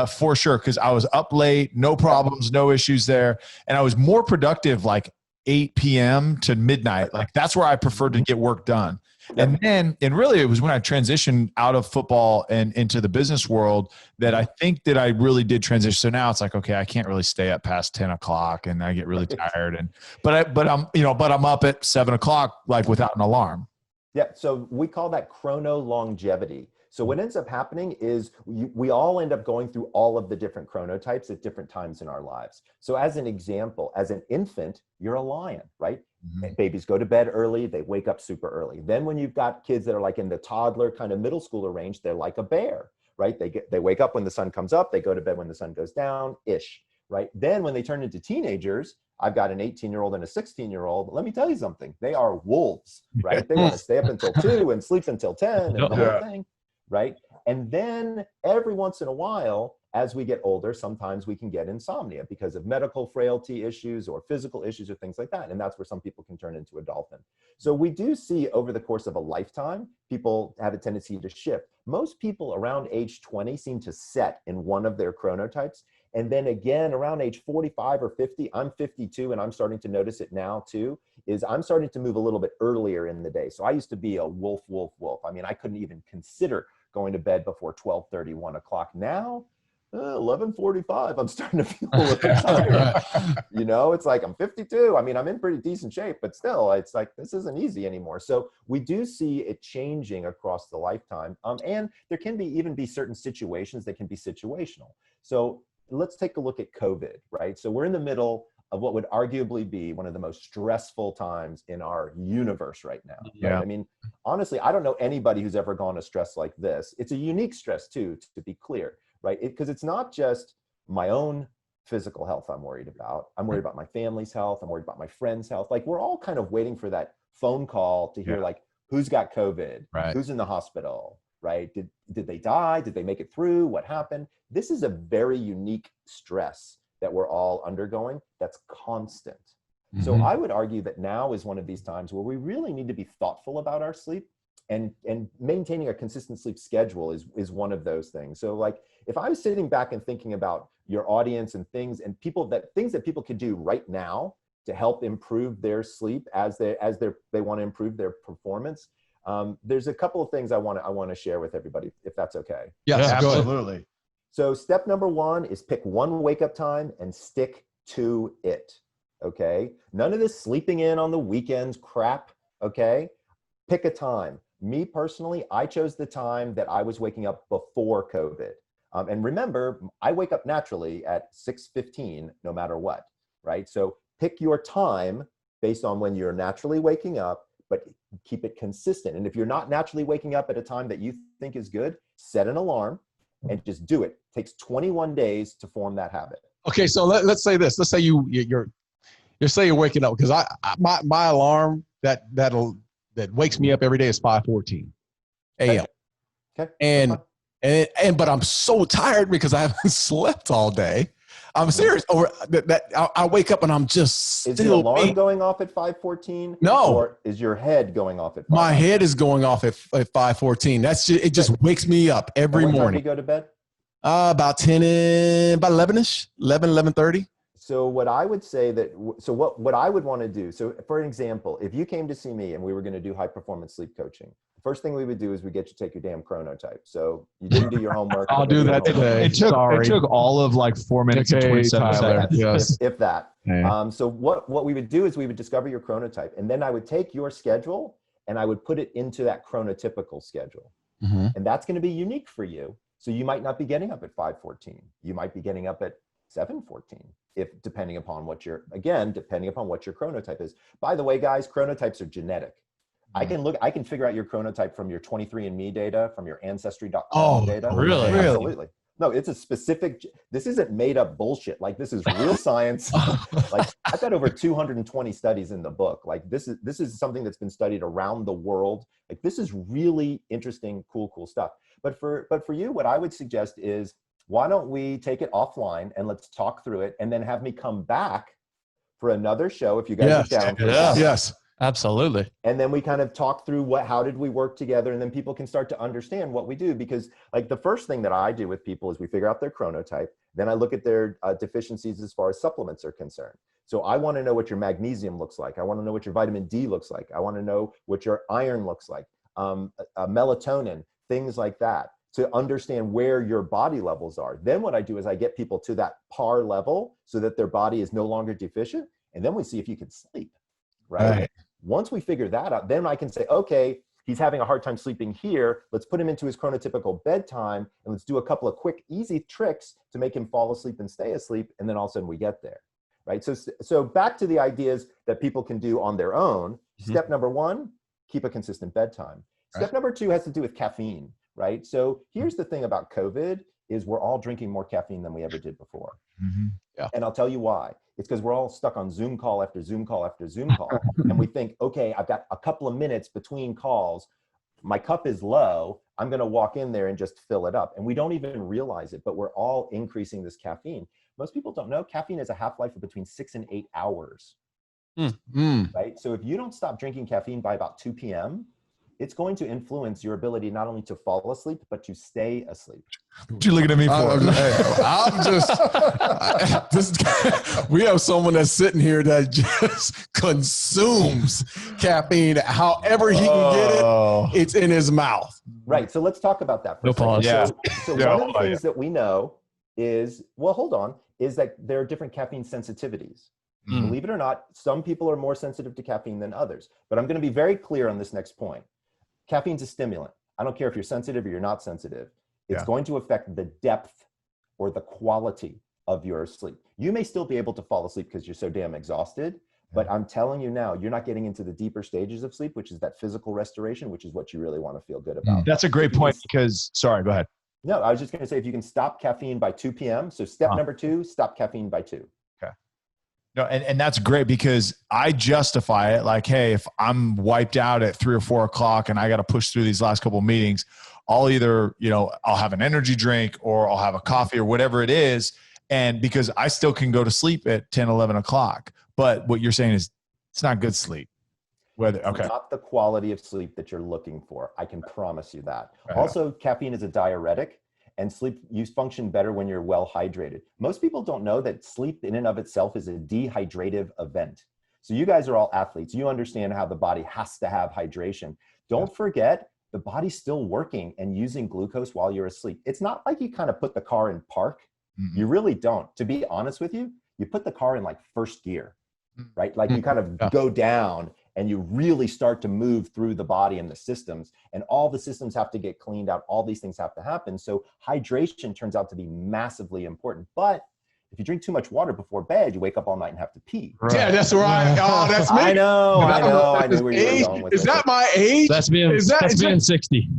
For sure. Because I was up late, no problems, no issues there. And I was more productive like 8 p.m. to midnight. Like that's where I preferred to get work done. And really it was when I transitioned out of football and into the business world that I think that I really did transition. So now it's like, okay, I can't really stay up past 10 o'clock and I get really tired. But I'm up at 7 o'clock, like without an alarm. Yeah. So we call that chrono longevity. So what ends up happening is we all end up going through all of the different chronotypes at different times in our lives. So as an example, as an infant, you're a lion, right? Mm-hmm. Babies go to bed early, they wake up super early. Then when you've got kids that are like in the toddler kind of middle schooler range, they're like a bear, right? They wake up when the sun comes up, they go to bed when the sun goes down-ish, right? Then when they turn into teenagers, I've got an 18-year-old and a 16-year-old. Let me tell you something. They are wolves, right? They want to stay up until 2 and sleep until 10 and the whole thing. Right? And then every once in a while, as we get older, sometimes we can get insomnia because of medical frailty issues or physical issues or things like that. And that's where some people can turn into a dolphin. So we do see over the course of a lifetime, people have a tendency to shift. Most people around age 20 seem to set in one of their chronotypes. And then again, around age 45 or 50, I'm 52 and I'm starting to notice it now too, is I'm starting to move a little bit earlier in the day. So I used to be a wolf. I mean, I couldn't even consider going to bed before 12:30, 1 o'clock. Now, 11:45, I'm starting to feel a little tired. You know, it's like I'm 52. I mean, I'm in pretty decent shape, but still, it's like, this isn't easy anymore. So we do see it changing across the lifetime. And there can even be certain situations that can be situational. So let's take a look at COVID, right? So we're in the middle of what would arguably be one of the most stressful times in our universe right now. Yeah. Right? I mean, honestly, I don't know anybody who's ever gone to stress like this. It's a unique stress too, to be clear, right? Because it's not just my own physical health I'm worried about. I'm worried about my family's health. I'm worried about my friends' health. Like, we're all kind of waiting for that phone call to hear like, who's got COVID, who's in the hospital, right? Did they die? Did they make it through? What happened? This is a very unique stress that we're all undergoing that's constant. So I would argue that now is one of these times where we really need to be thoughtful about our sleep, and maintaining a consistent sleep schedule is one of those things. So like, if I was sitting back and thinking about your audience and things that people could do right now to help improve their sleep as they want to improve their performance, there's a couple of things I want to share with everybody, if that's okay. Yes, absolutely. So step number 1 is pick one wake up time and stick to it. Okay. None of this sleeping in on the weekends crap. Okay. Pick a time. Me personally, I chose the time that I was waking up before COVID. And remember, I wake up naturally at 6:15, no matter what, right? So pick your time based on when you're naturally waking up, but keep it consistent. And if you're not naturally waking up at a time that you think is good, set an alarm and just do it. It takes 21 days to form that habit. Okay, so let's say this. Let's say you're waking up, because my alarm that wakes me up every day is 5:14 a.m. Okay. And but I'm so tired because I haven't slept all day. I'm serious. Or I wake up and I'm just Is the alarm going off at 5:14? No. Or is your head going off at 5:14? My head is going off at 5:14. It just wakes me up every morning. What time do you go to bed? About 11-ish, 11:30. So what I would say what I would want to do, so for an example, if you came to see me and we were going to do high performance sleep coaching, the first thing we would do is we get you to take your damn chronotype. So you didn't do your homework. I'll do that today. It took all of like 4 minutes and 27 seconds. Yes. If that. Yeah. So what we would do is we would discover your chronotype, and then I would take your schedule and I would put it into that chronotypical schedule. Mm-hmm. And that's going to be unique for you. So you might not be getting up at 5:14. You might be getting up at 7:14, depending upon what your chronotype is. By the way, guys, chronotypes are genetic. I can figure out your chronotype from your 23andMe data, from your ancestry.com data. Really? Absolutely. No, it's a specific, this isn't made up bullshit. Like, this is real science. Like, I've got over 220 studies in the book. Like, this is something that's been studied around the world. Like, this is really interesting, cool stuff. But for you, what I would suggest is, why don't we take it offline and let's talk through it, and then have me come back for another show if you guys are down for that. Yes. Absolutely. And then we kind of talk through how did we work together, and then people can start to understand what we do. Because like, the first thing that I do with people is we figure out their chronotype. Then I look at their deficiencies as far as supplements are concerned. So I want to know what your magnesium looks like. I want to know what your vitamin D looks like. I want to know what your iron looks like, melatonin, things like that, to understand where your body levels are. Then what I do is I get people to that par level so that their body is no longer deficient. And then we see if you can sleep, right? Once we figure that out, then I can say, okay, he's having a hard time sleeping here. Let's put him into his chronotypical bedtime, and let's do a couple of quick, easy tricks to make him fall asleep and stay asleep. And then all of a sudden we get there, right? So back to the ideas that people can do on their own. Step number 1, keep a consistent bedtime. Step number 2 has to do with caffeine, right? So here's the thing about COVID is we're all drinking more caffeine than we ever did before. Yeah. And I'll tell you why. It's because we're all stuck on Zoom call after Zoom call after Zoom call. And we think, okay, I've got a couple of minutes between calls. My cup is low. I'm going to walk in there and just fill it up. And we don't even realize it, but we're all increasing this caffeine. Most people don't know caffeine has a half-life of between 6 and 8 hours. Right? So if you don't stop drinking caffeine by about 2 p.m., it's going to influence your ability not only to fall asleep, but to stay asleep. What you looking at me for? We have someone that's sitting here that just consumes caffeine however he can get it. It's in his mouth. Right. So let's talk about that for a second. Pause. Yeah. So one of the things that we know is, is that there are different caffeine sensitivities. Believe it or not, some people are more sensitive to caffeine than others. But I'm going to be very clear on this next point. Caffeine's a stimulant. I don't care if you're sensitive or you're not sensitive. It's going to affect the depth or the quality of your sleep. You may still be able to fall asleep because you're so damn exhausted, but I'm telling you now, you're not getting into the deeper stages of sleep, which is that physical restoration, which is what you really want to feel good about. That's a great point because, sorry, go ahead. No, I was just going to say, if you can stop caffeine by 2 p.m. So step number 2, stop caffeine by 2. Okay. No, and that's great because I justify it like, hey, if I'm wiped out at 3 or 4 o'clock and I got to push through these last couple of meetings, I'll either, I'll have an energy drink or I'll have a coffee or whatever it is. And because I still can go to sleep at 10, 11 o'clock. But what you're saying is it's not good sleep. It's not the quality of sleep that you're looking for. I can promise you that. Also, caffeine is a diuretic, and you function better when you're well hydrated. Most people don't know that sleep in and of itself is a dehydrative event. So you guys are all athletes. You understand how the body has to have hydration. Don't forget, the body's still working and using glucose while you're asleep. It's not like you kind of put the car in park. You really don't. To be honest with you, you put the car in like first gear, right? Like you kind of go down and you really start to move through the body and the systems, and all the systems have to get cleaned out. All these things have to happen. So hydration turns out to be massively important. But if you drink too much water before bed, you wake up all night and have to pee. Right. Yeah, that's right. Oh, that's me. I know. I knew where you were going with this. Is that my age? That's being 60.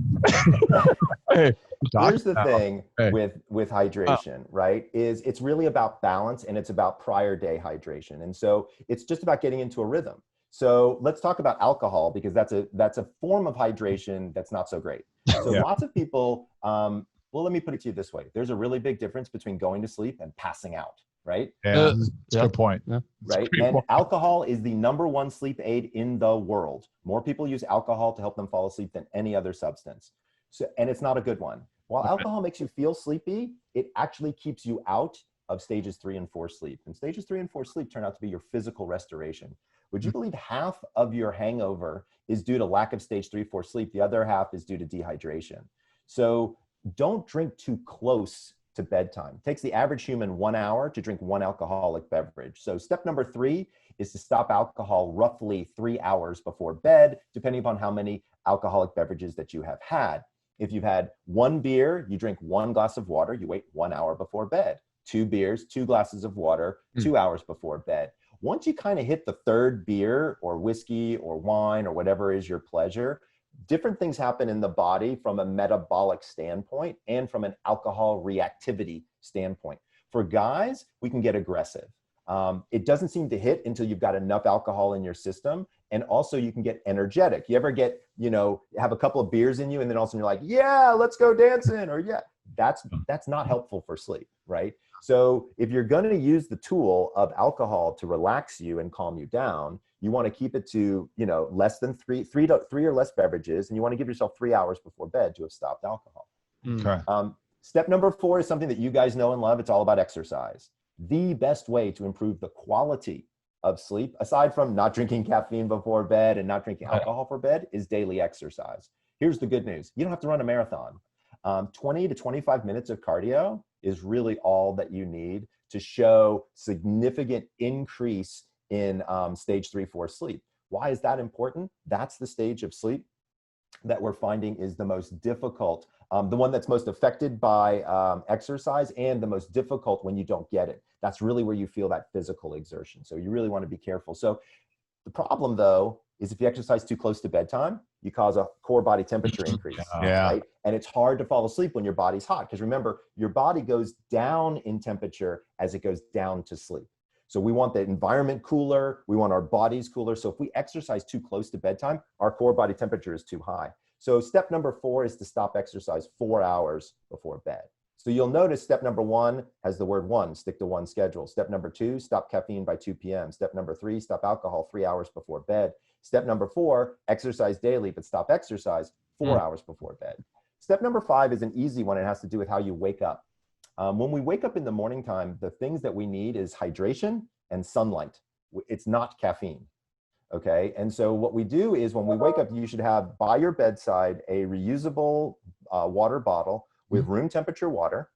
Hey, here's the thing with hydration, right? Is it's really about balance, and it's about prior day hydration. And so it's just about getting into a rhythm. So let's talk about alcohol, because that's a form of hydration that's not so great. So lots of people, well, let me put it to you this way. There's a really big difference between going to sleep and passing out, right? Yeah, that's a good point. Yeah. Right. And alcohol is the #1 sleep aid in the world. More people use alcohol to help them fall asleep than any other substance. So, and it's not a good one. While alcohol makes you feel sleepy, it actually keeps you out of stages 3 and 4 sleep. And stages 3 and 4 sleep turn out to be your physical restoration. Would you believe half of your hangover is due to lack of stage 3, 4 sleep? The other half is due to dehydration. So don't drink too close to bedtime. It takes the average human 1 hour to drink 1 alcoholic beverage. So step number 3 is to stop alcohol roughly 3 hours before bed, depending upon how many alcoholic beverages that you have had. If you've had 1 beer, you drink 1 glass of water, you wait 1 hour before bed. 2 beers, 2 glasses of water, 2 hours before bed. Once you kind of hit the 3rd beer or whiskey or wine or whatever is your pleasure, different things happen in the body from a metabolic standpoint and from an alcohol reactivity standpoint. For guys, we can get aggressive. It doesn't seem to hit until you've got enough alcohol in your system. And also you can get energetic. You ever get, have a couple of beers in you and then all of a sudden you're like, yeah, let's go dancing, or that's not helpful for sleep, right? So if you're going to use the tool of alcohol to relax you and calm you down, you want to keep it to, less than three or less beverages, and you want to give yourself 3 hours before bed to have stopped alcohol. Okay. Step number 4 is something that you guys know and love. It's all about exercise. The best way to improve the quality of sleep, aside from not drinking caffeine before bed and not drinking alcohol for bed, is daily exercise. Here's the good news. You don't have to run a marathon. 20 to 25 minutes of cardio is really all that you need to show significant increase in stage 3, 4 sleep. Why is that important? That's the stage of sleep that we're finding is the most difficult, the one that's most affected by exercise, and the most difficult when you don't get it. That's really where you feel that physical exertion. So you really want to be careful. So the problem, though, is if you exercise too close to bedtime, you cause a core body temperature increase. Right? And it's hard to fall asleep when your body's hot, because remember, your body goes down in temperature as it goes down to sleep. So we want the environment cooler. We want our bodies cooler. So if we exercise too close to bedtime, our core body temperature is too high. So step number 4 is to stop exercise 4 hours before bed. So you'll notice step number 1 has the word 1, stick to 1 schedule. Step number 2, stop caffeine by 2 p.m. Step number 3, stop alcohol 3 hours before bed. Step number 4, exercise daily, but stop exercise 4 hours before bed. Step number 5 is an easy one. It has to do with how you wake up. When we wake up in the morning time, the things that we need is hydration and sunlight. It's not caffeine. Okay. And so what we do is when we wake up, you should have by your bedside a reusable water bottle with room temperature water.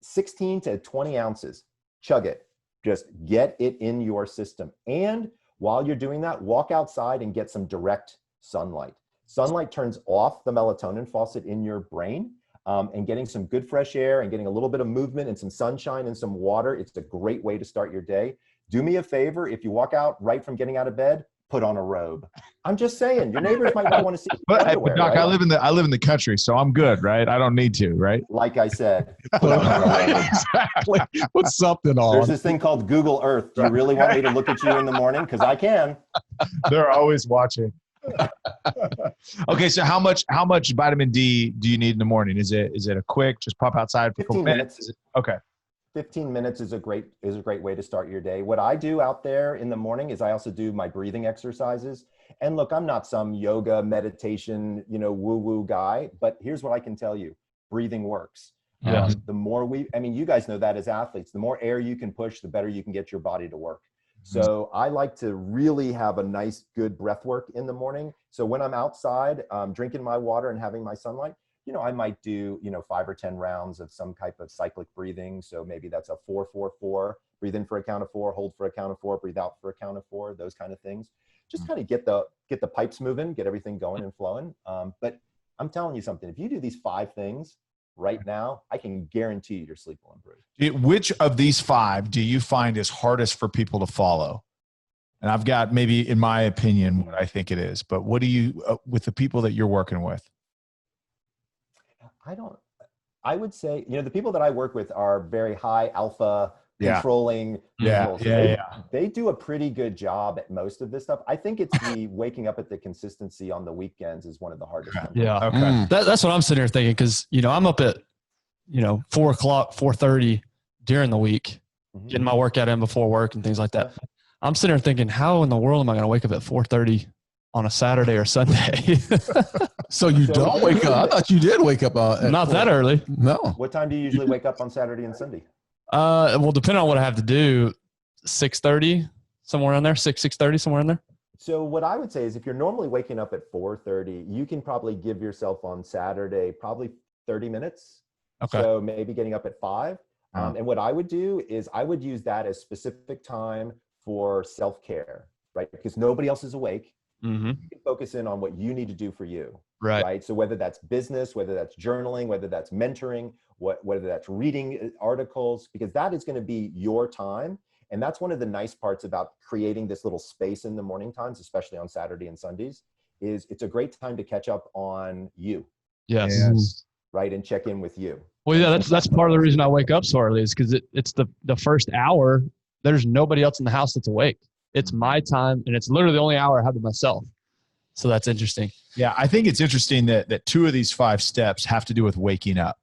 16 to 20 ounces, chug it, just get it in your system. And while you're doing that, walk outside and get some direct sunlight. Sunlight turns off the melatonin faucet in your brain, and getting some good fresh air and getting a little bit of movement and some sunshine and some water. It's a great way to start your day. Do me a favor. If you walk out right from getting out of bed, put on a robe. I'm just saying, your neighbors might not want to see you. But underwear, Doc, right? I live in the country, so I'm good, right? I don't need to, right? Like I said, put on a robe. Exactly. Put something on. There's this thing called Google Earth. Do you really want me to look at you in the morning? Because I can. They're always watching. Okay, so how much vitamin D do you need in the morning? Is it a quick just pop outside for 15 minutes? Okay. 15 minutes is a great way to start your day. What I do out there in the morning is I also do my breathing exercises. And look, I'm not some yoga meditation, woo-woo guy, but here's what I can tell you. Breathing works. Yeah. The more you guys know that as athletes, the more air you can push, the better you can get your body to work. So I like to really have a nice, good breath work in the morning. So when I'm outside, drinking my water and having my sunlight, I might do, 5 or 10 rounds of some type of cyclic breathing. So maybe that's a 4-4-4, breathe in for a count of 4, hold for a count of 4, breathe out for a count of 4, those kind of things. Just kind of get the pipes moving, get everything going and flowing. But I'm telling you something, if you do these 5 things right now, I can guarantee your sleep will improve. Which of these 5 do you find is hardest for people to follow? And I've got maybe, in my opinion, what I think it is, but what do you, with the people that you're working with? I would say, the people that I work with are very high alpha, controlling. Yeah. They do a pretty good job at most of this stuff. I think it's the waking up at the consistency on the weekends is one of the hardest ones. Yeah. Okay. That's what I'm sitting here thinking. Cause I'm up at, 4 o'clock, 4:30 during the week, getting my workout in before work and things like that. I'm sitting here thinking, how in the world am I going to wake up at 4:30 on a Saturday or Sunday? So you don't wake up. I thought you did wake up. Not that early. No. What time do you usually wake up on Saturday and Sunday? Well, depending on what I have to do, 6:30, somewhere in there, 6:30, somewhere in there. So what I would say is if you're normally waking up at 4:30, you can probably give yourself on Saturday, probably 30 minutes. Okay. So maybe getting up at 5. And what I would do is I would use that as specific time for self-care, right? Because nobody else is awake. Mm-hmm. You can focus in on what you need to do for you. Right. So whether that's business, whether that's journaling, whether that's mentoring, whether that's reading articles, because that is going to be your time. And that's one of the nice parts about creating this little space in the morning times, especially on Saturday and Sundays, is it's a great time to catch up on you. Yes. Right. And check in with you. Well, yeah, that's part of the reason I wake up so early is because it's the first hour. There's nobody else in the house that's awake. It's my time, and it's literally the only hour I have to myself. So that's interesting. Yeah, I think it's interesting that 2 of these 5 steps have to do with waking up,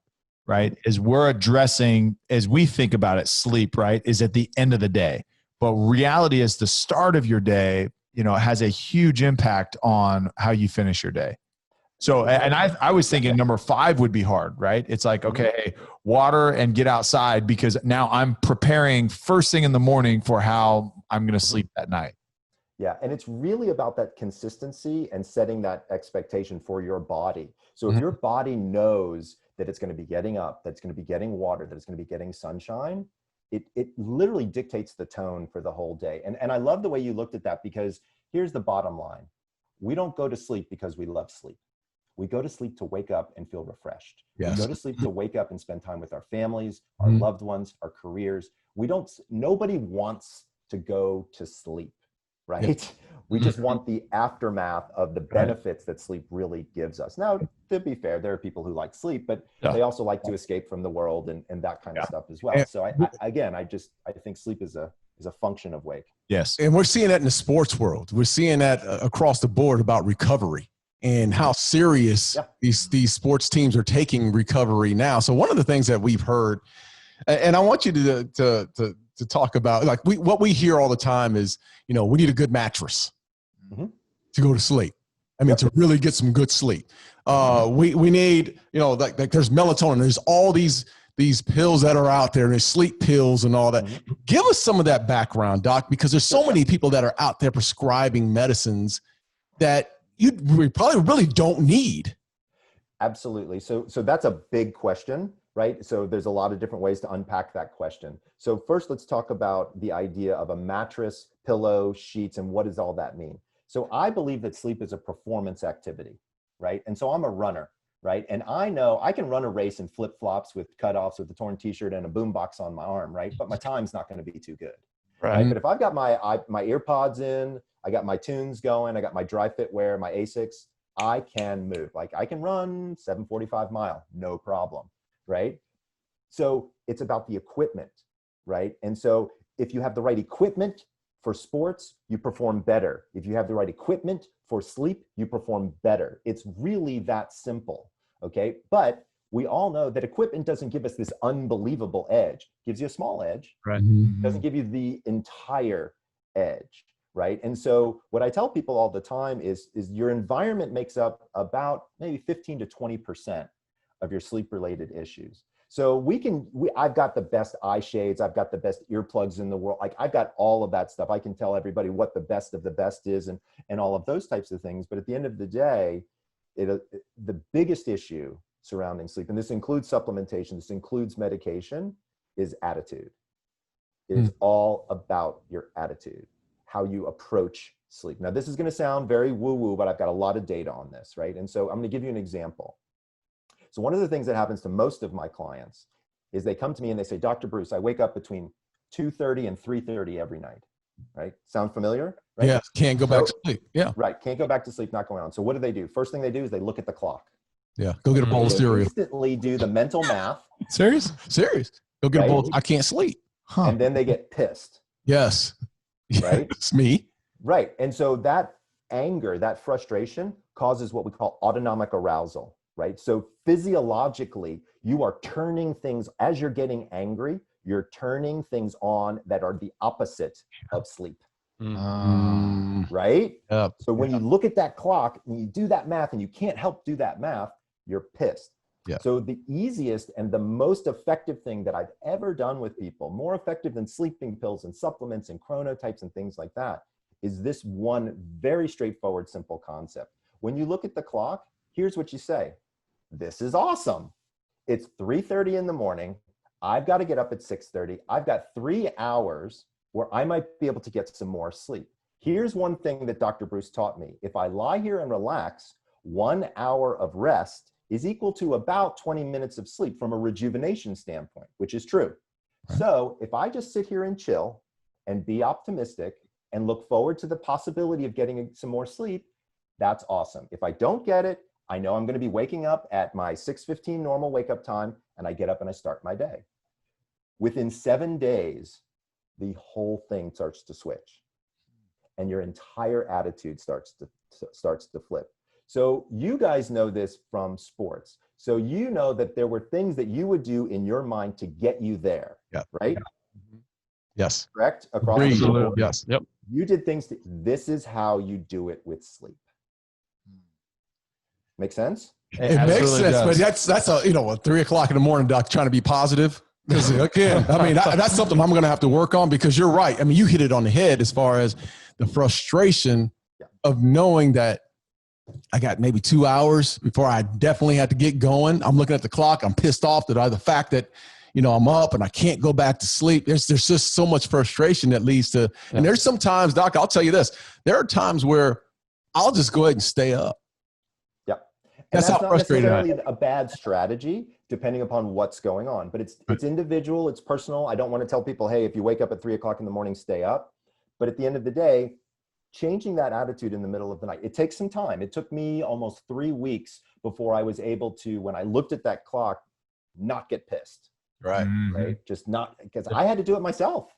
right? As we're addressing, as we think about it, sleep, right, is at the end of the day. But reality is the start of your day, has a huge impact on how you finish your day. So, and I was thinking number 5 would be hard, right? It's like, okay, water and get outside because now I'm preparing first thing in the morning for how I'm going to sleep that night. Yeah. And it's really about that consistency and setting that expectation for your body. So if your body knows that it's going to be getting up, that it's going to be getting water, that it's going to be getting sunshine, it literally dictates the tone for the whole day. And I love the way you looked at that because here's the bottom line. We don't go to sleep because we love sleep. We go to sleep to wake up and feel refreshed. Yes. We go to sleep to wake up and spend time with our families, our loved ones, our careers. Nobody wants to go to sleep, right? Yeah. We just want the aftermath of the benefits that sleep really gives us. Now, to be fair, there are people who like sleep, but they also like to escape from the world and that kind of stuff as well. So I think sleep is a function of wake. Yes. And we're seeing that in the sports world. We're seeing that across the board about recovery. and how serious these sports teams are taking recovery now. So one of the things that we've heard, and I want you to talk about, like what we hear all the time is, we need a good mattress to go to sleep. I mean, to really get some good sleep. We need, like there's melatonin. There's all these pills that are out there, and there's sleep pills and all that. Give us some of that background, Doc, because there's so many people that are out there prescribing medicines that we probably really don't need. Absolutely. So that's a big question, right? So there's a lot of different ways to unpack that question. So first, let's talk about the idea of a mattress, pillow, sheets, and what does all that mean? So I believe that sleep is a performance activity, right? And so I'm a runner, right? And I know I can run a race in flip-flops with cutoffs with a torn t-shirt and a boombox on my arm, right? But my time's not going to be too good, right? But if I've got my ear pods in, I got my tunes going, I got my dry fit wear, my Asics, I can move. Like I can run 745 mile, no problem, right? So it's about the equipment, right? And so if you have the right equipment for sports, you perform better. If you have the right equipment for sleep, you perform better. It's really that simple, okay? But we all know that equipment doesn't give us this unbelievable edge. It gives you a small edge. Right. Doesn't give you the entire edge, right? And so what I tell people all the time is your environment makes up about maybe 15 to 20% of your sleep-related issues. So I've got the best eye shades, I've got the best earplugs in the world. Like I've got all of that stuff. I can tell everybody what the best of the best is and all of those types of things. But at the end of the day, the biggest issue surrounding sleep, and this includes supplementation, this includes medication, is attitude. It is all about your attitude, how you approach sleep. Now, this is going to sound very woo-woo, but I've got a lot of data on this, right? And so I'm going to give you an example. So one of the things that happens to most of my clients is they come to me and they say, Dr. Breus, I wake up between 2:30 and 3:30 every night, right? Sound familiar? Right? Yeah, can't go back to sleep. Yeah. Right, can't go back to sleep, not going on. So what do? First thing they do is they look at the clock. Yeah, go get a bowl of cereal. Instantly do the mental math. Serious? Go get a bowl. I can't sleep. And then they get pissed. Yes. Right? It's me. Right. And so that anger, that frustration causes what we call autonomic arousal, right? So physiologically, you are turning things, as you're getting angry, you're turning things on that are the opposite of sleep. Right? Yep. So when you look at that clock and you do that math and you can't help do that math, you're pissed. Yeah. So the easiest and the most effective thing that I've ever done with people, more effective than sleeping pills and supplements and chronotypes and things like that, is this one very straightforward, simple concept. When you look at the clock, here's what you say. This is awesome. It's 3:30 in the morning. I've got to get up at 6:30. I've got 3 hours where I might be able to get some more sleep. Here's one thing that Dr. Breus taught me. If I lie here and relax, 1 hour of rest is equal to about 20 minutes of sleep from a rejuvenation standpoint, which is true. Right. So if I just sit here and chill and be optimistic and look forward to the possibility of getting some more sleep, that's awesome. If I don't get it, I know I'm going to be waking up at my 6:15 normal wake up time, and I get up and I start my day. Within 7 days, the whole thing starts to switch and your entire attitude starts to flip. So you guys know this from sports. So you know that there were things that you would do in your mind to get you there, right? Yeah. Yes. Correct? Across the board. Yes. Yep. You did things this is how you do it with sleep. Make sense? It makes sense, but that's a 3 o'clock in the morning, Doc, trying to be positive. Because again, I mean, that's something I'm going to have to work on, because you're right. I mean, you hit it on the head as far as the frustration of knowing that I got maybe 2 hours before I definitely had to get going. I'm looking at the clock. I'm pissed off that the fact that, I'm up and I can't go back to sleep. There's just so much frustration that leads to, and there's some times, Doc, I'll tell you this, there are times where I'll just go ahead and stay up. That's not necessarily a bad strategy, depending upon what's going on. But it's individual, it's personal. I don't want to tell people, hey, if you wake up at 3 o'clock in the morning, stay up. But at the end of the day, changing that attitude in the middle of the night, it takes some time. It took me almost 3 weeks before I was able to, when I looked at that clock, not get pissed. Right. Right. Just not, because I had to do it myself.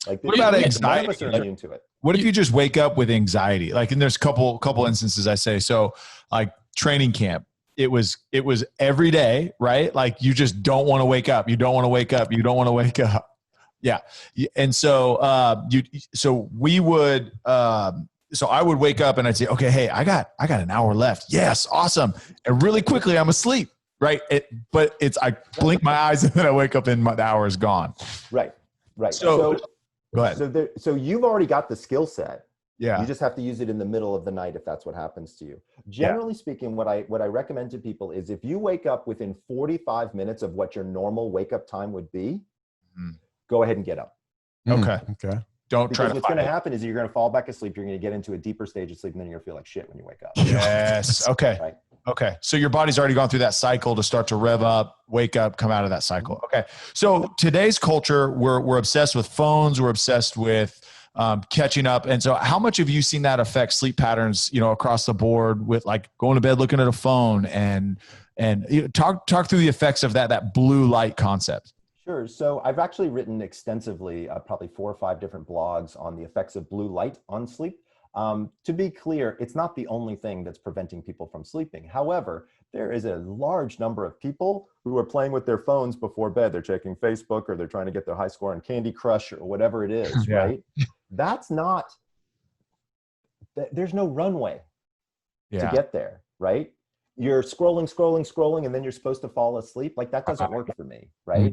Like, what about anxiety? None of us are immune to it. What if you just wake up with anxiety? Like, and there's a couple instances I say, so like training camp, it was every day, right? Like you just don't want to wake up. You don't want to wake up. You don't want to wake up. Yeah. And so, so I would wake up and I'd say, okay, hey, I got an hour left. Yes. Awesome. And really quickly I'm asleep. Right. I blink my eyes and then I wake up and the hour is gone. Right. So go ahead. So you've already got the skill set. Yeah. You just have to use it in the middle of the night if that's what happens to you. Generally speaking, what I recommend to people is if you wake up within 45 minutes of what your normal wake up time would be, go ahead and get up. Okay. Don't try to. Because what's going to happen is you're going to fall back asleep. You're going to get into a deeper stage of sleep, and then you're going to feel like shit when you wake up. Yes. Okay. Right. Okay. So your body's already gone through that cycle to start to rev up, wake up, come out of that cycle. Okay. So today's culture, we're obsessed with phones. We're obsessed with catching up. And so how much have you seen that affect sleep patterns, across the board with like going to bed, looking at a phone and talk through the effects of that blue light concept? Sure. So I've actually written extensively, probably 4 or 5 different blogs on the effects of blue light on sleep. To be clear, it's not the only thing that's preventing people from sleeping. However, there is a large number of people who are playing with their phones before bed. They're checking Facebook or they're trying to get their high score on Candy Crush or whatever it is, right? There's no runway to get there, right? You're scrolling, and then you're supposed to fall asleep. Like that doesn't work for me, right?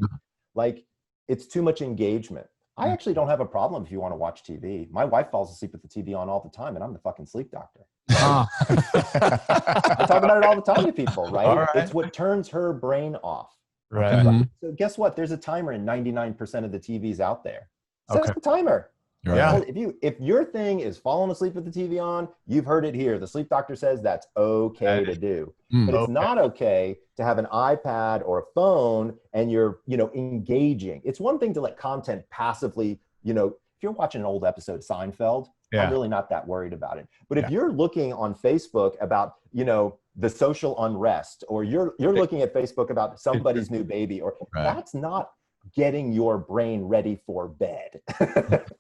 Like it's too much engagement. I actually don't have a problem if you want to watch TV. My wife falls asleep with the TV on all the time, and I'm the fucking sleep doctor. Right? I talk about it all the time to people, right? It's what turns her brain off. Right. So guess what? There's a timer in 99% of the TVs out there. Set the timer. Yeah. If your thing is falling asleep with the TV on, you've heard it here. The sleep doctor says that's okay to do. But it's not okay to have an iPad or a phone and you're, engaging. It's one thing to let content passively, if you're watching an old episode of Seinfeld, I'm really not that worried about it. But if you're looking on Facebook about, the social unrest, or you're looking at Facebook about somebody's new baby, or that's not getting your brain ready for bed.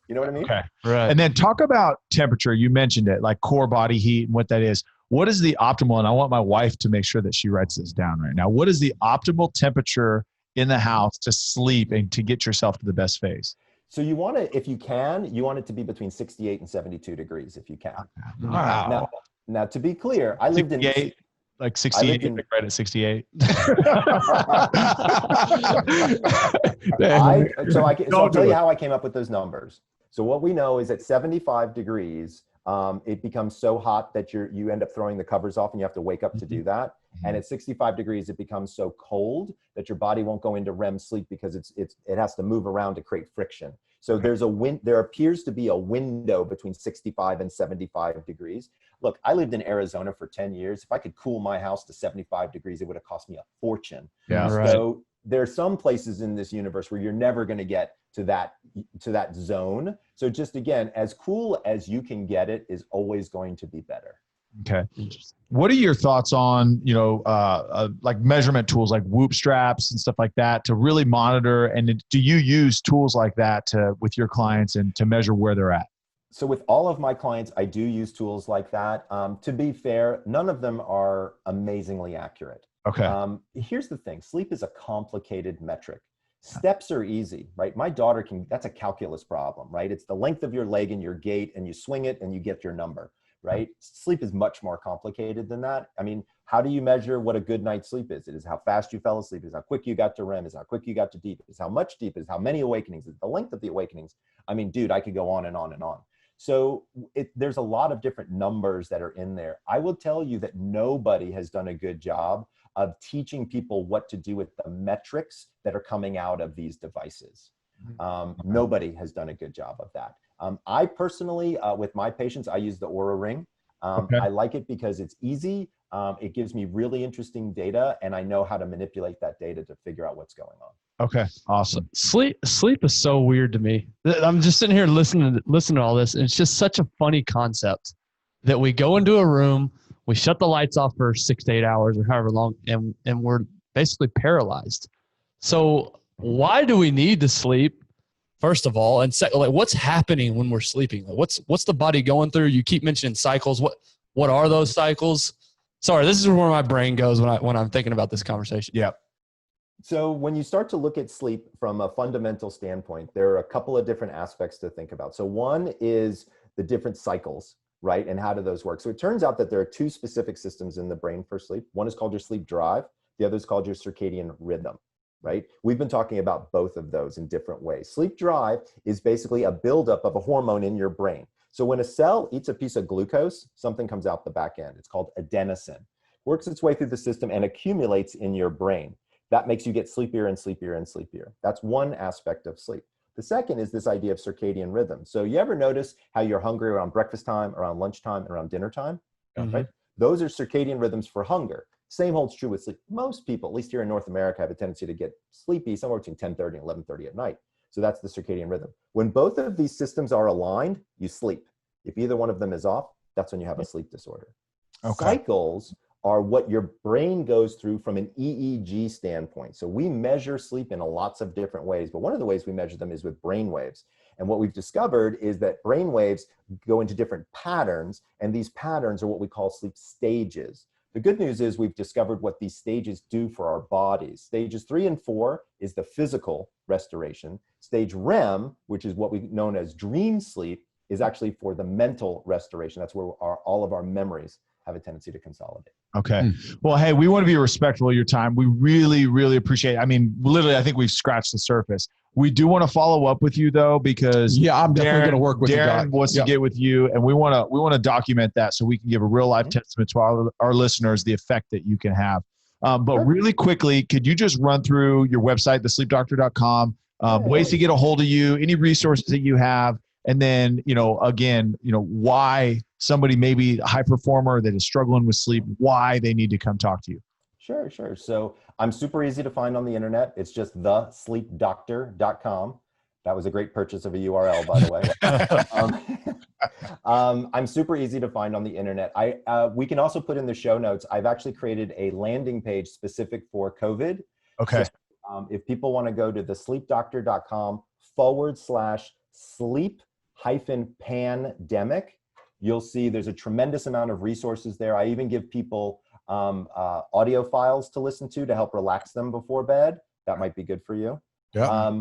You know what I mean? Okay. Right. And then talk about temperature. You mentioned it, like core body heat and what that is. What is the optimal? And I want my wife to make sure that she writes this down right now. What is the optimal temperature in the house to sleep and to get yourself to the best phase? So you want to, if you can, you want it to be between 68 and 72 degrees if you can. Wow. Now to be clear, I lived in like 68, right at 68. I'll tell you how I came up with those numbers. So what we know is at 75 degrees, it becomes so hot that you end up throwing the covers off and you have to wake up to do that. And at 65 degrees, it becomes so cold that your body won't go into REM sleep because it has to move around to create friction. So there appears to be a window between 65 and 75 degrees. Look, I lived in Arizona for 10 years. If I could cool my house to 75 degrees, it would have cost me a fortune. Yeah, right. So there are some places in this universe where you're never going to get to that zone. So just again, as cool as you can get it is always going to be better. Okay. What are your thoughts on, like measurement tools like Whoop straps and stuff like that to really monitor? And do you use tools like that with your clients and to measure where they're at? So with all of my clients, I do use tools like that. To be fair, none of them are amazingly accurate. Okay. Here's the thing. Sleep is a complicated metric. Steps are easy, right? My daughter that's a calculus problem, right? It's the length of your leg and your gait, and you swing it and you get your number. Right? Sleep is much more complicated than that. I mean, how do you measure what a good night's sleep is? It is how fast you fell asleep, is how quick you got to REM, is how quick you got to deep, is how much deep, is how many awakenings, is the length of the awakenings. I mean, dude, I could go on and on and on. So there's a lot of different numbers that are in there. I will tell you that nobody has done a good job of teaching people what to do with the metrics that are coming out of these devices. Nobody has done a good job of that. I personally, with my patients, I use the Oura Ring. I like it because it's easy. It gives me really interesting data, and I know how to manipulate that data to figure out what's going on. Okay, awesome. Sleep is so weird to me. I'm just sitting here listening to all this, and it's just such a funny concept that we go into a room, we shut the lights off for 6 to 8 hours or however long, and we're basically paralyzed. So why do we need to sleep first of all, and second, like what's happening when we're sleeping? Like what's the body going through? You keep mentioning cycles. What are those cycles? Sorry, this is where my brain goes when I'm thinking about this conversation. Yeah. So when you start to look at sleep from a fundamental standpoint, there are a couple of different aspects to think about. So one is the different cycles, right? And how do those work? So it turns out that there are two specific systems in the brain for sleep. One is called your sleep drive. The other is called your circadian rhythm, right? We've been talking about both of those in different ways. Sleep drive is basically a buildup of a hormone in your brain. So when a cell eats a piece of glucose, something comes out the back end. It's called adenosine. Works its way through the system and accumulates in your brain. That makes you get sleepier and sleepier and sleepier. That's one aspect of sleep. The second is this idea of circadian rhythm. So you ever notice how you're hungry around breakfast time, around lunchtime, around dinner time, right? Those are circadian rhythms for hunger. Same holds true with sleep. Most people, at least here in North America, have a tendency to get sleepy somewhere between 10:30 and 11:30 at night. So that's the circadian rhythm. When both of these systems are aligned, you sleep. If either one of them is off, that's when you have a sleep disorder. Okay. Cycles are what your brain goes through from an EEG standpoint. So we measure sleep in lots of different ways, but one of the ways we measure them is with brain waves. And what we've discovered is that brain waves go into different patterns, and these patterns are what we call sleep stages. The good news is we've discovered what these stages do for our bodies. Stages 3 and 4 is the physical restoration. Stage REM, which is what we've known as dream sleep, is actually for the mental restoration. That's where all of our memories have a tendency to consolidate. Okay. Well, hey, we want to be respectful of your time. We really, really appreciate it. I mean, literally, I think we've scratched the surface. We do want to follow up with you though, because I'm definitely going to work with Darren wants to get with you, and we want to document that so we can give a real life testament to our listeners, the effect that you can have. But really quickly, could you just run through your website, thesleepdoctor.com, ways to get a hold of you, any resources that you have, and then, why somebody maybe a high performer that is struggling with sleep, why they need to come talk to you. Sure. So I'm super easy to find on the internet. It's just thesleepdoctor.com. That was a great purchase of a URL, by the way. I'm super easy to find on the internet. We can also put in the show notes. I've actually created a landing page specific for COVID. Okay. So, if people want to go to thesleepdoctor.com/sleep-pandemic, you'll see there's a tremendous amount of resources there. I even give people audio files to listen to help relax them before bed. That might be good for you. Yeah.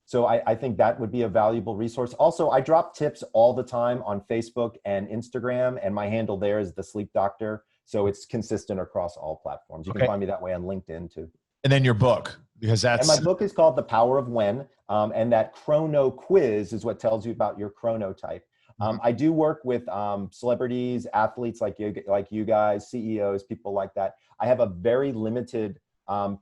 So I think that would be a valuable resource. Also, I drop tips all the time on Facebook and Instagram, and my handle there is The Sleep Doctor. So it's consistent across all platforms. You can find me that way on LinkedIn too. And then your book, because that's... And my book is called The Power of When, and that chrono quiz is what tells you about your chronotype. I do work with celebrities, athletes like you guys, CEOs, people like that. I have a very limited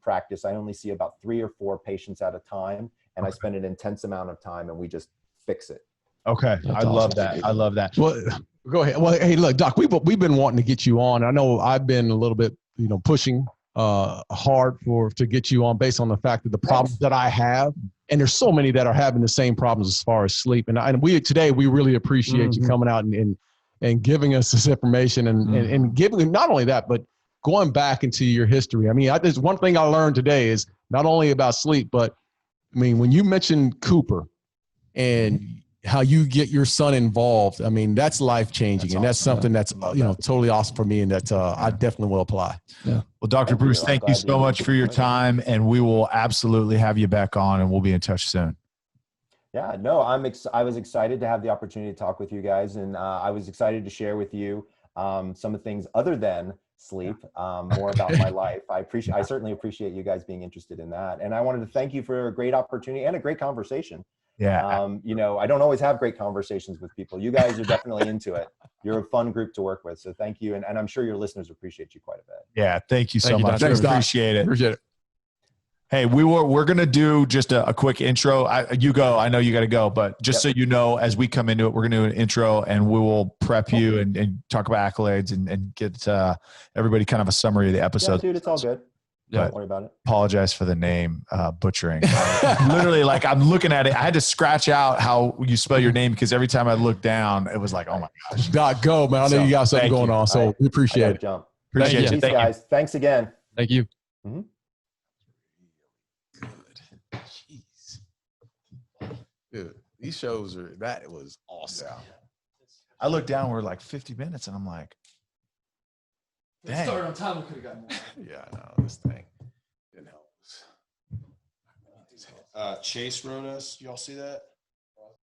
practice. I only see about 3 or 4 patients at a time, and I spend an intense amount of time, and we just fix it. Okay. I love that. I love that. Well, go ahead. Well, hey, look, Doc, we've been wanting to get you on. I know I've been a little bit, pushing hard to get you on based on the fact that the problems that I have, and there's so many that are having the same problems as far as sleep. And we really appreciate you coming out and giving us this information and giving not only that, but going back into your history. I mean, there's one thing I learned today is not only about sleep, but I mean, when you mentioned Cooper and how you get your son involved, I mean, that's life-changing. And that's something that's, totally awesome for me, and that I definitely will apply. Yeah. Well, Dr. Breus, thank you so much for your time, and we will absolutely have you back on, and we'll be in touch soon. Yeah, no, I was excited to have the opportunity to talk with you guys, and I was excited to share with you some of the things other than sleep, more about my life. I certainly appreciate you guys being interested in that. And I wanted to thank you for a great opportunity and a great conversation. Yeah. I don't always have great conversations with people. You guys are definitely into it. You're a fun group to work with. So thank you. And I'm sure your listeners appreciate you quite a bit. Yeah. Thank you so much. Thanks, appreciate it. Hey, we're going to do just a quick intro. You go, I know you got to go, but just so you know, as we come into it, we're going to do an intro, and we will prep you and talk about accolades and get everybody kind of a summary of the episode. Yeah, dude, it's all good. Yeah, don't worry about it. Apologize for the name butchering. Literally, like I'm looking at it, I had to scratch out how you spell your name, because every time I looked down, it was like, oh my gosh. Doc, go, man. I know you got something going on, so we appreciate it. Jump. Appreciate you. Thanks, guys. Thanks again. Thank you. Good. Jeez. Dude, these shows that was awesome. Yeah. I looked down, we're like 50 minutes, and I'm like, dang. Started on time, we could have gotten more. Yeah, I know, this thing didn't help us. Chase wrote us. Y'all see that?